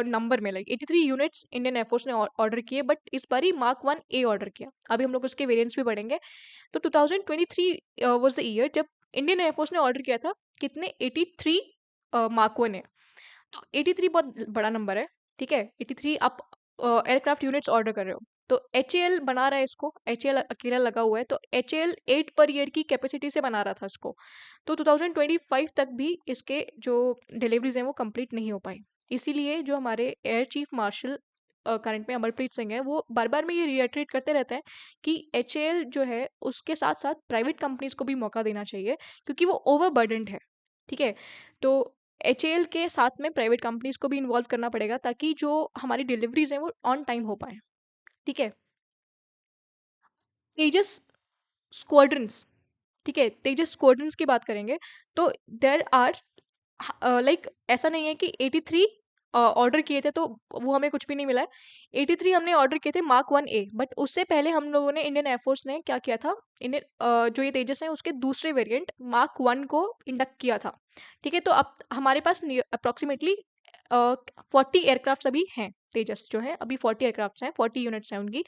नंबर में, 83 यूनिट्स इंडियन एयरफोर्स ने ऑर्डर किए, बट इस बार ही मार्क 1 ए ऑर्डर किया। अभी हम लोग उसके वेरिएंट्स भी पढ़ेंगे। तो 2023 वाज द ईयर जब इंडियन एयरफोर्स ने ऑर्डर किया था। कितने? 83 मार्क 1 है। तो 83 बहुत बड़ा नंबर है। ठीक है, 83 आप एयरक्राफ्ट यूनिट्स ऑर्डर कर रहे हो। तो एचएएल बना रहा है इसको, एचएएल अकेला लगा हुआ है, तो एचएएल 8 पर ईयर की कैपेसिटी से बना रहा था इसको। तो 2025 तक भी इसके जो डिलीवरीज हैं वो कंप्लीट नहीं हो पाई। इसीलिए जो हमारे एयर चीफ मार्शल करंट में अमरप्रीत सिंह है, वो बार बार में ये रिएटरेट करते रहते हैं कि एचएएल जो है उसके साथ साथ प्राइवेट कंपनीज को भी मौका देना चाहिए, क्योंकि वो ओवरबर्डनड है। ठीक है, तो एचएएल के साथ में प्राइवेट कंपनीज को भी इन्वॉल्व करना पड़ेगा, ताकि जो हमारी डिलीवरीज हैं वो ऑन टाइम हो पाए। ठीक है, तेजस स्क्वाड्रंस। ठीक है, तेजस स्क्वाड्रंस की बात करेंगे तो देर आर, ऐसा नहीं है कि 83 ऑर्डर किए थे तो वो हमें कुछ भी नहीं मिला है। 83 हमने ऑर्डर किए थे मार्क 1 ए, बट उससे पहले हम लोगों ने, इंडियन एयरफोर्स ने क्या किया था, इंडियन जो ये तेजस है उसके दूसरे वेरिएंट मार्क 1 को इंडक्ट किया था। ठीक है, तो अब हमारे पास अप्रॉक्सीमेटली 40 एयरक्राफ्ट अभी हैं। तेजस जो है अभी 40 एयरक्राफ्ट हैं, 40 यूनिट्स हैं उनकी।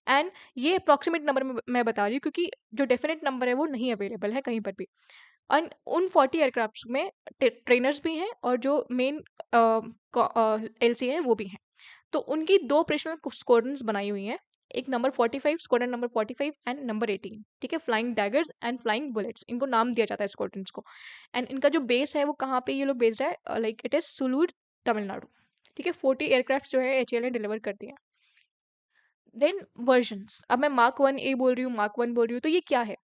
एंड ये अप्रॉक्सीमेट नंबर मैं बता रही हूँ, क्योंकि जो डेफिनेट नंबर है वो नहीं अवेलेबल है कहीं पर भी। और उन 40 एयरक्राफ्ट में ट्रेनर्स भी हैं और जो मेन एलसी है वो भी हैं। तो उनकी दो ऑपरेशनल स्क्वाड्रंस बनाई हुई हैं, एक number 45, squadron number 45 and number 18। ठीक है, flying daggers and flying bullets इनको नाम दिया जाता है स्क्वाड्रंस को। एंड इनका जो बेस है वो कहाँ पे ये लोग बेस्ड है, इट इज सुलूर, तमिलनाडु। ठीक है, 40 एयरक्राफ्ट जो है एचएएल ने डिलीवर कर दिए हैं। देन वर्जन्स, अब मैं मार्क 1 ए बोल रही हूँ, मार्क 1 बोल रही हूँ, तो ये क्या है?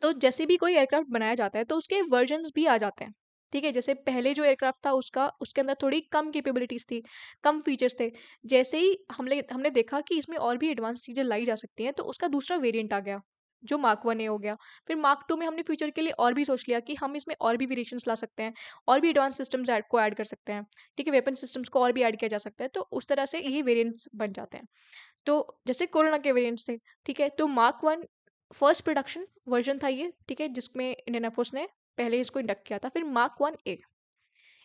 तो जैसे भी कोई एयरक्राफ्ट बनाया जाता है तो उसके वर्जन्स भी आ जाते हैं। ठीक है, जैसे पहले जो एयरक्राफ्ट था उसके अंदर थोड़ी कम कैपेबिलिटीज थी, कम फीचर्स थे। जैसे ही हमने देखा कि इसमें और भी एडवांस चीज़ें लाई जा सकती हैं, तो उसका दूसरा वेरिएंट आ गया, जो मार्क 1 ए हो गया। फिर मार्क 2 में हमने फ्यूचर के लिए और भी सोच लिया कि हम इसमें और भी वेरिएशंस ला सकते हैं, और भी एडवांस सिस्टम्स को ऐड कर सकते हैं। ठीक है, वेपन सिस्टम्स को और भी ऐड किया जा सकता है, तो उस तरह से ये वेरिएंट्स बन जाते हैं। तो जैसे कोरोना के वेरिएंट्स थे, ठीक है, तो मार्क 1 फर्स्ट प्रोडक्शन वर्जन था ये, ठीक है, जिसमें इंडियन एयरफोर्स ने पहले इसको इंडक्ट किया था। फिर मार्क 1 ए,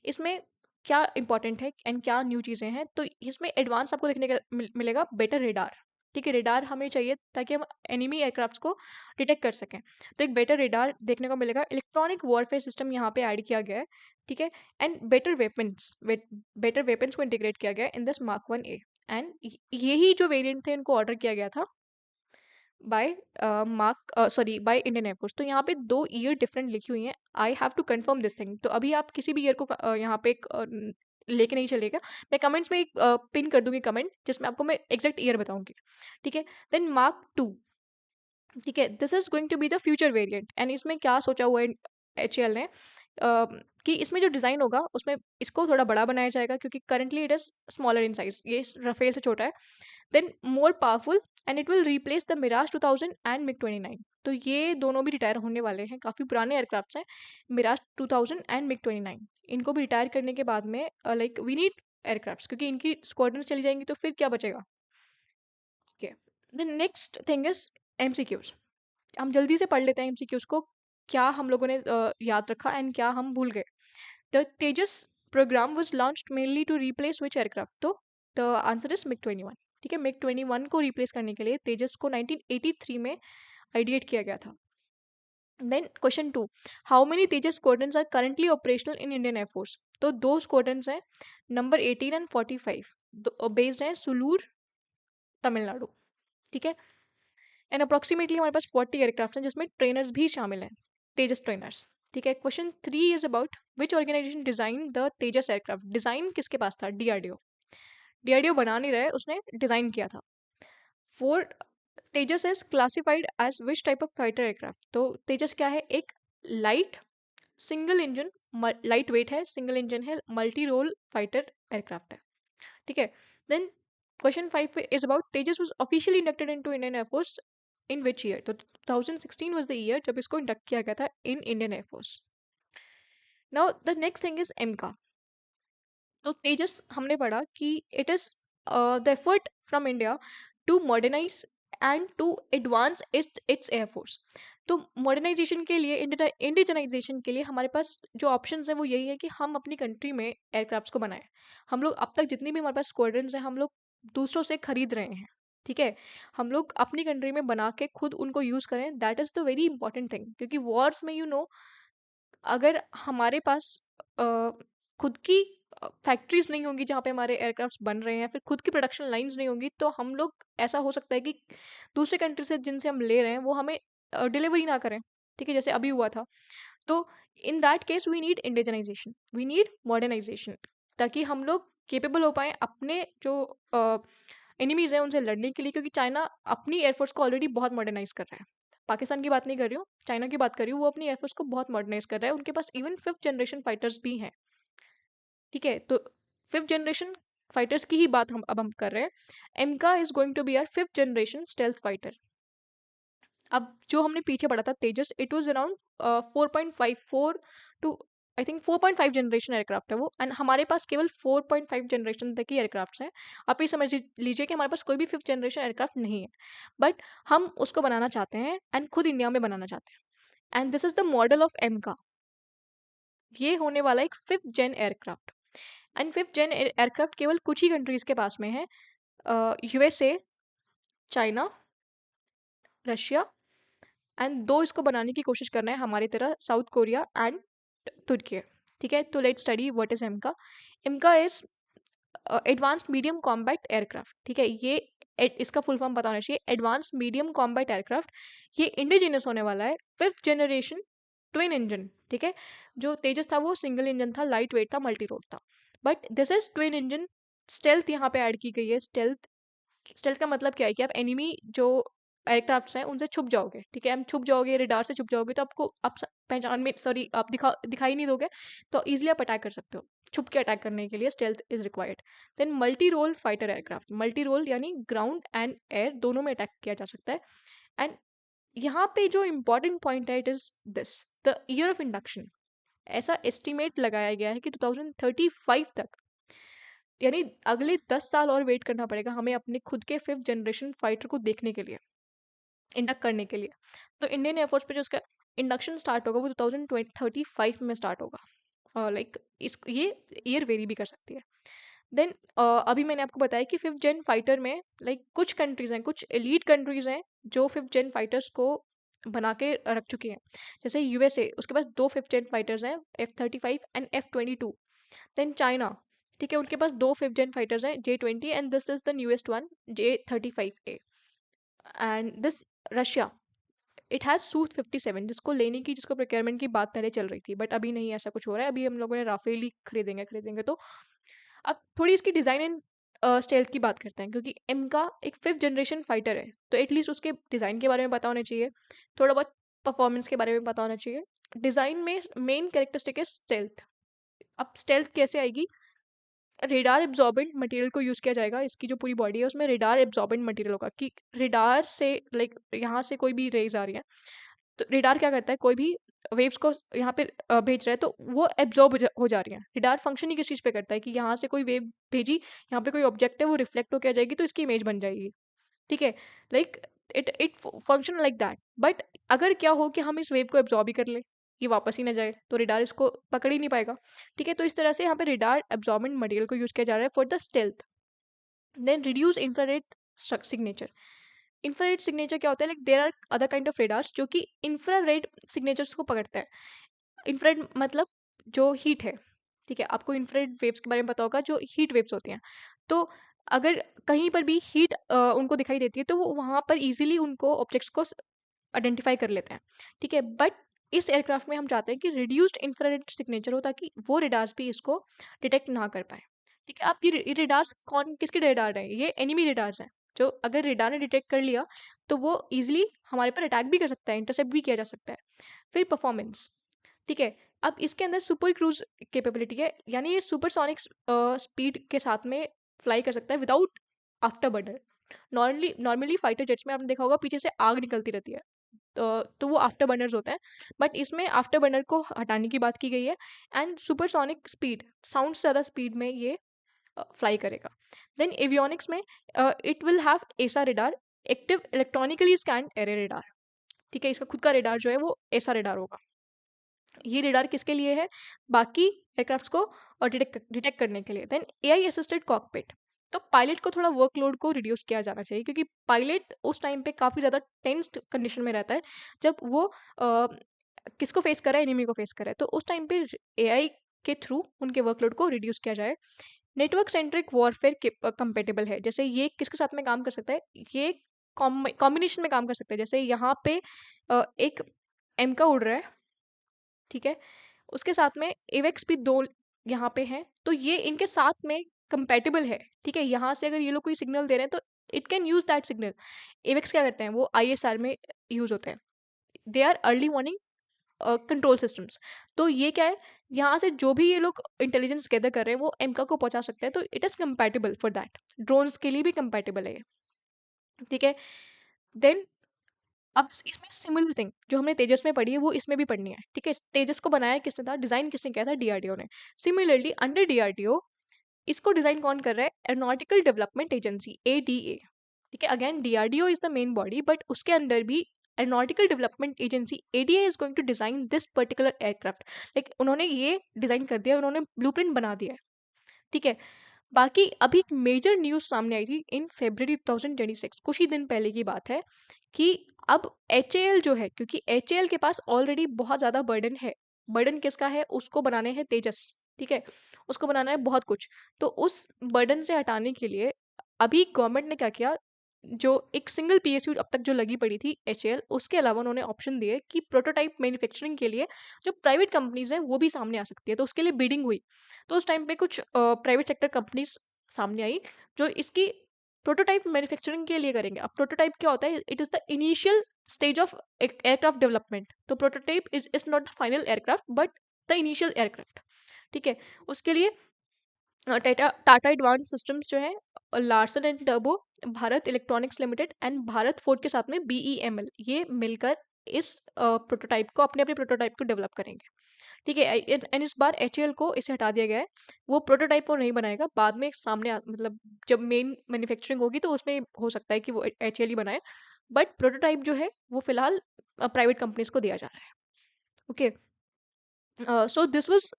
इसमें क्या इंपॉर्टेंट है एंड क्या न्यू चीज़ें हैं, तो इसमें एडवांस आपको देखने का मिलेगा बेटर रेडार। ठीक है, रेडार हमें चाहिए ताकि हम एनिमी एयरक्राफ्ट्स को डिटेक्ट कर सकें। तो एक बेटर रेडार देखने को मिलेगा, इलेक्ट्रॉनिक वॉरफेयर सिस्टम यहाँ पे ऐड किया गया है। ठीक है, एंड बेटर वेपन्स को इंटीग्रेट किया गया है in this mark 1 A. And यही जो वेरिएंट थे इनको ऑर्डर किया गया था बाय बाय इंडियन एयरफोर्स। तो यहाँ पे 2 ईयर डिफरेंट लिखी हुई हैं। I have to confirm this thing. तो अभी आप किसी भी ईयर को यहाँ पे लेके नहीं चलेगा। मैं कमेंट्स में एक पिन कर दूंगी कमेंट, जिसमें आपको मैं एग्जैक्ट ईयर बताऊंगी। ठीक है, देन मार्क 2, ठीक है, this is going to be the future variant. एंड इसमें क्या सोचा हुआ है HAL ने, कि इसमें जो डिज़ाइन होगा उसमें इसको थोड़ा बड़ा बनाया जाएगा, क्योंकि currently it is smaller in size, ये राफेल से छोटा है। Then more powerful, and it will replace the Mirage 2000 and MiG 29। तो ये दोनों भी रिटायर होने वाले हैं, काफ़ी पुराने एयरक्राफ्ट्स हैं, मिराज 2000 एंड मिग 29। इनको भी रिटायर करने के बाद में लाइक वी नीड एयरक्राफ्ट्स, क्योंकि इनकी स्क्वाड्रन चली जाएंगी तो फिर क्या बचेगा। Okay, the next thing is MCQs। हम जल्दी से पढ़ लेते हैं MCQs को, क्या हम लोगों ने याद रखा एंड क्या हम भूल गए। The Tejas programme was launched mainly to replace which aircraft, तो द आंसर इज मिग 21। ठीक है, मिग 21 को रिप्लेस करने के लिए तेजस को 1983 में आइडिएट किया गया था। Then question 2, how many Tejas squadrons are currently operational in Indian air force. तो 2 स्क्वाड्रन्स हैं, नंबर 18 एंड 45, बेस्ड हैं सुलूर, तमिलनाडु। ठीक है, एंड अप्रॉक्सीमेटली हमारे पास 40 एयरक्राफ्ट हैं, जिसमें ट्रेनर्स भी शामिल हैं, तेजस ट्रेनर्स। ठीक है, question 3 is about which organisation design the Tejas aircraft. Design किसके पास था? DRDO। DRDO बना नहीं रहे, उसने डिजाइन किया था। 4, Tejas is classified as which type of fighter aircraft. तो तेजस क्या है? एक light single engine, light weight है, सिंगल इंजन है, मल्टी रोल फाइटर एयरक्राफ्ट है। ठीक है, then question 5 is about Tejas was officially inducted into Indian air force in which year. तो 2016 वाज द ईयर जब इसको इंडक्ट किया गया था in Indian air force. Now the next thing is AMCA. तो तेजस हमने पढ़ा कि it is the effort from India to modernise and to advance its air force. तो मॉडर्नाइजेशन के लिए, इंडिजनाइजेशन के लिए हमारे पास जो ऑप्शन है वो यही है कि हम अपनी कंट्री में एयरक्राफ्ट्स को बनाएं। हम लोग अब तक जितनी भी हमारे पास स्क्वाड्रन्स हैं, हम लोग दूसरों से खरीद रहे हैं। ठीक है, हम लोग अपनी कंट्री में बना के खुद उनको यूज़ करें, that is the very important thing. क्योंकि वॉर्स में अगर हमारे पास अ, खुद की फैक्ट्रीज नहीं होंगी जहाँ पे हमारे एयरक्राफ्ट्स बन रहे हैं, फिर खुद की प्रोडक्शन लाइंस नहीं होंगी, तो हम लोग, ऐसा हो सकता है कि दूसरे कंट्री से जिनसे हम ले रहे हैं वो हमें डिलीवरी ना करें। ठीक है, जैसे अभी हुआ था। तो in that case we need indigenisation, we need modernisation, ताकि हम लोग केपेबल हो पाए अपने जो एनिमीज हैं उनसे लड़ने के लिए। क्योंकि चाइना अपनी एयरफोर्स को ऑलरेडी बहुत मॉडर्नाइज कर रहा है। पाकिस्तान की बात नहीं कर रही हूँ, चाइना की बात कर रही हूँ। वो अपनी एयरफोर्स को बहुत मॉडर्नाइज कर रहा है, उनके पास इवन 5th जनरेशन फाइटर्स भी हैं। ठीक है, तो 5th जनरेशन फाइटर्स की ही बात हम कर रहे हैं। AMCA is going to be our 5th generation stealth fighter. अब जो हमने पीछे पढ़ा था Tejas, it was around 4.54 to, I think 4.5 generation aircraft है वो, एंड हमारे पास केवल 4.5 जनरेशन तक ही एयरक्राफ्ट्स हैं। आप ये समझ लीजिए कि हमारे पास कोई भी 5th जनरेशन एयरक्राफ्ट नहीं है, बट हम उसको बनाना चाहते हैं एंड खुद इंडिया में बनाना चाहते हैं। And this is the model of AMCA. ये होने वाला एक 5th gen aircraft. And 5th gen aircraft केवल कुछ ही कंट्रीज के पास में है, USA, चाइना, रशिया, एंड 2 इसको बनाने की कोशिश कर रहे हैं हमारी तरह, साउथ कोरिया एंड तुर्की। ठीक है, तो let's study what is एमका। एमका is advanced medium combat aircraft. ठीक है, ये इसका फुल फॉर्म पता होना चाहिए, एडवांस्ड मीडियम कॉम्बैट एयरक्राफ्ट। ये इंडिजिनियस होने वाला है, 5th जनरेशन ट्विन इंजन। ठीक है, जो तेजस था वो सिंगल इंजन था, लाइट वेट था, मल्टी रोड था, but this is twin engine. Stealth यहाँ पे ऐड की गई है। स्टेल्थ का मतलब क्या है कि आप एनिमी जो एयरक्राफ्ट्स हैं उनसे छुप जाओगे, ठीक है, हम छुप जाओगे, रेडार से छुप जाओगे, तो आपको आप पहचान में, सॉरी, आप दिखाई नहीं दोगे, तो इजीली आप अटैक कर सकते हो। छुप के अटैक करने के लिए stealth is required. Then multi role fighter aircraft, multi role यानी ग्राउंड एंड एयर दोनों में अटैक किया जा सकता है। एंड यहाँ पे जो इम्पोर्टेंट पॉइंट है, it is this, the year of induction. ऐसा एस्टिमेट लगाया गया है कि 2035 तक, यानी अगले 10 साल और वेट करना पड़ेगा हमें अपने खुद के 5th जनरेशन फाइटर को देखने के लिए, इंडक्ट करने के लिए। तो इंडियन एयरफोर्स पे जो उसका इंडक्शन स्टार्ट होगा वो 2035 में स्टार्ट होगा। लाइक इस ये ईयर वेरी भी कर सकती है। देन अभी मैंने आपको बताया कि 5th जेन फाइटर में लाइक कुछ कंट्रीज हैं, कुछ एलीट कंट्रीज हैं जो 5th जेन फाइटर्स को बना के रख चुकी हैं। जैसे यूएसए, उसके पास 2 5th जेन फाइटर्स हैं, F-35 and F-22। Then China, ठीक है, उनके पास 2 5th जेन फाइटर्स हैं, J-20, and this is the newest one, J-35A। And this Russia, it has Su-57, जिसको लेने की, जिसको प्रोक्योरमेंट की बात पहले चल रही थी, बट अभी नहीं ऐसा कुछ हो रहा है। अभी हम लोगों ने राफेल ही खरीदेंगे। तो अब थोड़ी इसकी डिज़ाइन एंड स्टेल्थ की बात करते हैं, क्योंकि एम का एक 5th जनरेशन फाइटर है, तो एटलीस्ट उसके डिज़ाइन के बारे में पता होना चाहिए, थोड़ा बहुत परफॉर्मेंस के बारे में पता होना चाहिए। डिज़ाइन में मेन कैरेक्टरिस्टिक है स्टेल्थ। अब स्टेल्थ कैसे आएगी? रेडार एब्जॉर्बेंट मटेरियल को यूज़ किया जाएगा। इसकी जो पूरी बॉडी है उसमें रेडार एब्जॉर्बेंट मटेरियल होगा, कि रेडार से लाइक यहाँ से कोई भी रेज आ रही है, तो रेडार क्या करता है, कोई भी वेव्स को यहाँ पे भेज रहा है, तो वो एब्जॉर्ब हो जा रही है। रेडार फंक्शन ही किस चीज़ पे करता है कि यहाँ से कोई वेव भेजी, यहाँ पे कोई ऑब्जेक्ट है, वो रिफ्लेक्ट होकर आ जाएगी, तो इसकी इमेज बन जाएगी, ठीक है। Like it function like that. But अगर क्या हो कि हम इस वेव को एब्जॉर्ब ही कर ले, ये वापस ही ना जाए, तो रेडार इसको पकड़ ही नहीं पाएगा, ठीक है। तो इस तरह से यहाँ पे रेडार एब्जॉर्बेंट मटेरियल को यूज किया जा रहा है for the stealth. Then reduce infrared signature. Infrared signature क्या होता है? Like there are other kind of radars जो कि इंफ्रारेड सिग्नेचर्स को पकड़ता है। इंफ्रारेड मतलब जो हीट है, ठीक है, आपको इंफ्रारेड वेव्स के बारे में पता होगा, जो हीट वेव्स होती हैं। तो अगर कहीं पर भी हीट उनको दिखाई देती है, तो वो वहाँ पर इजीली उनको ऑब्जेक्ट्स को आइडेंटिफाई कर लेते हैं, ठीक है। बट इस एयरक्राफ्ट में हम चाहते हैं कि रिड्यूस्ड इंफ्रारेड सिग्नेचर हो, ताकि वो रेडार्स भी इसको डिटेक्ट ना कर पाए, ठीक है। आप ये रेडार्स कौन किसके रेडार हैं? ये एनिमी रेडार्स हैं, जो अगर रेडार ने डिटेक्ट कर लिया तो वो इजीली हमारे पर अटैक भी कर सकता है, इंटरसेप्ट भी किया जा सकता है। फिर परफॉर्मेंस, ठीक है। अब इसके अंदर सुपर क्रूज कैपेबिलिटी है, यानी ये सुपरसोनिक स्पीड के साथ में फ्लाई कर सकता है without after burner. Normally fighter jets में आपने देखा होगा पीछे से आग निकलती रहती है, तो वो आफ्टर बर्नर्स होते हैं, बट इसमें आफ्टर बर्नर को हटाने की बात की गई है। एंड सुपरसोनिक स्पीड, साउंड से ज़्यादा स्पीड में ये फ्लाई करेगा। देन एवियोनिक्स में इट विल हैव एसा radar, active electronically scan array radar, ठीक है। इसका खुद का रेडार जो है वो एसा रेडार होगा। ये रेडार किसके लिए है? बाकी एयरक्राफ्ट्स को और डिटेक्ट करने के लिए। देन एआई असिस्टेड कॉकपिट, तो पायलट को थोड़ा वर्कलोड को रिड्यूस किया जाना चाहिए, क्योंकि पायलट उस टाइम पे काफ़ी ज़्यादा टेंस्ड कंडीशन में रहता है जब वो किसको फेस कर रहा है? एनिमी को फेस कर रहा है। तो उस टाइम पे एआई के थ्रू उनके वर्कलोड को रिड्यूस किया जाए। नेटवर्क सेंट्रिक वॉरफेयर कंपेटेबल है, जैसे ये किसके साथ में काम कर सकता है? ये कॉम्बिनेशन में काम कर सकता है। जैसे यहाँ पे एक एम का उड़ रहा है, ठीक है, उसके साथ में एवेक्स भी 2 यहाँ पे हैं, तो ये इनके साथ में कंपैटिबल है, ठीक है। यहाँ से अगर ये लोग कोई सिग्नल दे रहे हैं तो it can use that signal. एवेक्स क्या करते हैं? वो आईएसआर में यूज़ होते हैं। They are early warning control systems. तो ये क्या है? यहाँ से जो भी ये लोग इंटेलिजेंस गैदर कर रहे हैं वो एमका को पहुँचा सकते हैं, तो it is compatible for that. Drones के लिए भी कंपैटिबल है ये, ठीक है। देन अब इसमें सिमिलर थिंग जो हमने तेजस में पढ़ी है वो इसमें भी पढ़नी है, ठीक है। तेजस को बनाया किसने था? डिजाइन किसने किया था? डीआरडीओ ने। सिमिलरली अंडर डीआरडीओ इसको डिजाइन कौन कर रहा है? एरोनॉटिकल डेवलपमेंट एजेंसी, एडीए, ठीक है। Again DRDO is the main body, but उसके अंदर भी aeronautical development agency ADA is going to design this particular aircraft. Like उन्होंने ये डिजाइन कर दिया, उन्होंने ब्लूप्रिंट बना दिया है, ठीक है। बाकी अभी एक मेजर न्यूज़ सामने आई थी इन February 2026, कुछ ही दिन पहले की बात है, कि अब एचएएल जो है, क्योंकि एचएएल के पास ऑलरेडी बहुत ज़्यादा बर्डन है। बर्डन किसका है? उसको बनाने हैं तेजस, ठीक है, उसको बनाना है बहुत कुछ। तो उस बर्डन से हटाने के लिए अभी गवर्नमेंट ने क्या किया, जो एक सिंगल पीएसयू अब तक जो लगी पड़ी थी एचएएल, उसके अलावा उन्होंने ऑप्शन दिए कि प्रोटोटाइप मैन्युफैक्चरिंग के लिए जो प्राइवेट कंपनीज हैं वो भी सामने आ सकती है। तो उसके लिए बिडिंग हुई, तो उस टाइम पे कुछ प्राइवेट सेक्टर कंपनीज सामने आई जो इसकी प्रोटोटाइप मैन्युफैक्चरिंग के लिए करेंगे। अब प्रोटोटाइप क्या होता है? It is the initial stage of aircraft development. तो prototype is not the final aircraft but the initial aircraft. ठीक है, उसके लिए टाटा टाटा एडवांस सिस्टम्स जो है, Larsen and turbo, Bharat electronics limited and Bharat Ford के साथ में BEML, ये मिलकर इस प्रोटोटाइप को, अपने अपने प्रोटोटाइप को डेवलप करेंगे। ठीक है, एंड इस बार HAL को इसे हटा दिया गया है। वो प्रोटोटाइप को नहीं बनाएगा, बाद में सामने मतलब जब मेन मैन्युफैक्चरिंग होगी तो उसमें हो सकता है कि वो HAL ही बनाए, बट प्रोटोटाइप जो है वो फिलहाल प्राइवेट कंपनीज को दिया जा रहा है। Okay, so this was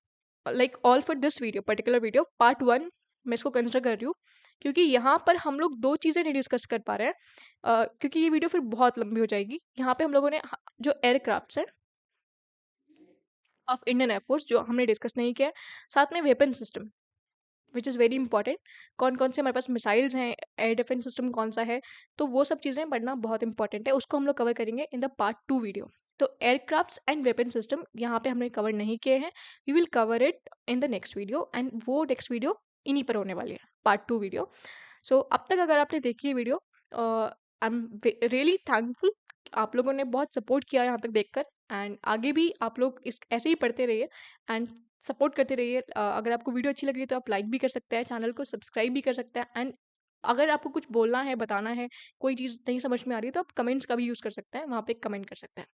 like all for this video, particular video part 1 मैं इसको कंसिडर कर रही हूँ, क्योंकि यहाँ पर हम लोग दो चीज़ें नहीं डिस्कस कर पा रहे हैं, क्योंकि ये वीडियो फिर बहुत लंबी हो जाएगी। यहाँ पे हम लोगों ने जो एयरक्राफ्ट्स है ऑफ इंडियन एयरफोर्स जो हमने डिस्कस नहीं किया है, साथ में weapon system which is very important, कौन कौन से हमारे पास मिसाइल्स हैं, एयर डिफेंस सिस्टम कौन सा है, तो वो सब चीज़ें पढ़ना बहुत इंपॉर्टेंट है, उसको हम लोग कवर करेंगे इन द पार्ट 2 वीडियो। तो एयरक्राफ्ट्स एंड वेपन सिस्टम यहाँ पे हमने कवर नहीं किए हैं, we will cover it in the next video, and वो नेक्स्ट वीडियो इन्हीं पर होने वाली है, पार्ट 2 वीडियो। सो अब तक अगर आपने देखी है video, I am really thankful, आप लोगों ने बहुत सपोर्ट किया यहाँ तक देखकर, एंड आगे भी आप लोग इस ऐसे ही पढ़ते रहिए एंड सपोर्ट करते रहिए। अगर आपको वीडियो अच्छी लग रही है तो आप लाइक भी कर सकते हैं, चैनल को सब्सक्राइब भी कर सकते हैं, एंड अगर आपको कुछ बोलना है, बताना है, कोई चीज़ नहीं समझ में आ रही है तो आप कमेंट्स का भी यूज़ कर सकते हैं, वहाँ पे कमेंट कर सकते हैं।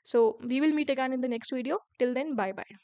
So we will meet again in the next video, till then bye bye.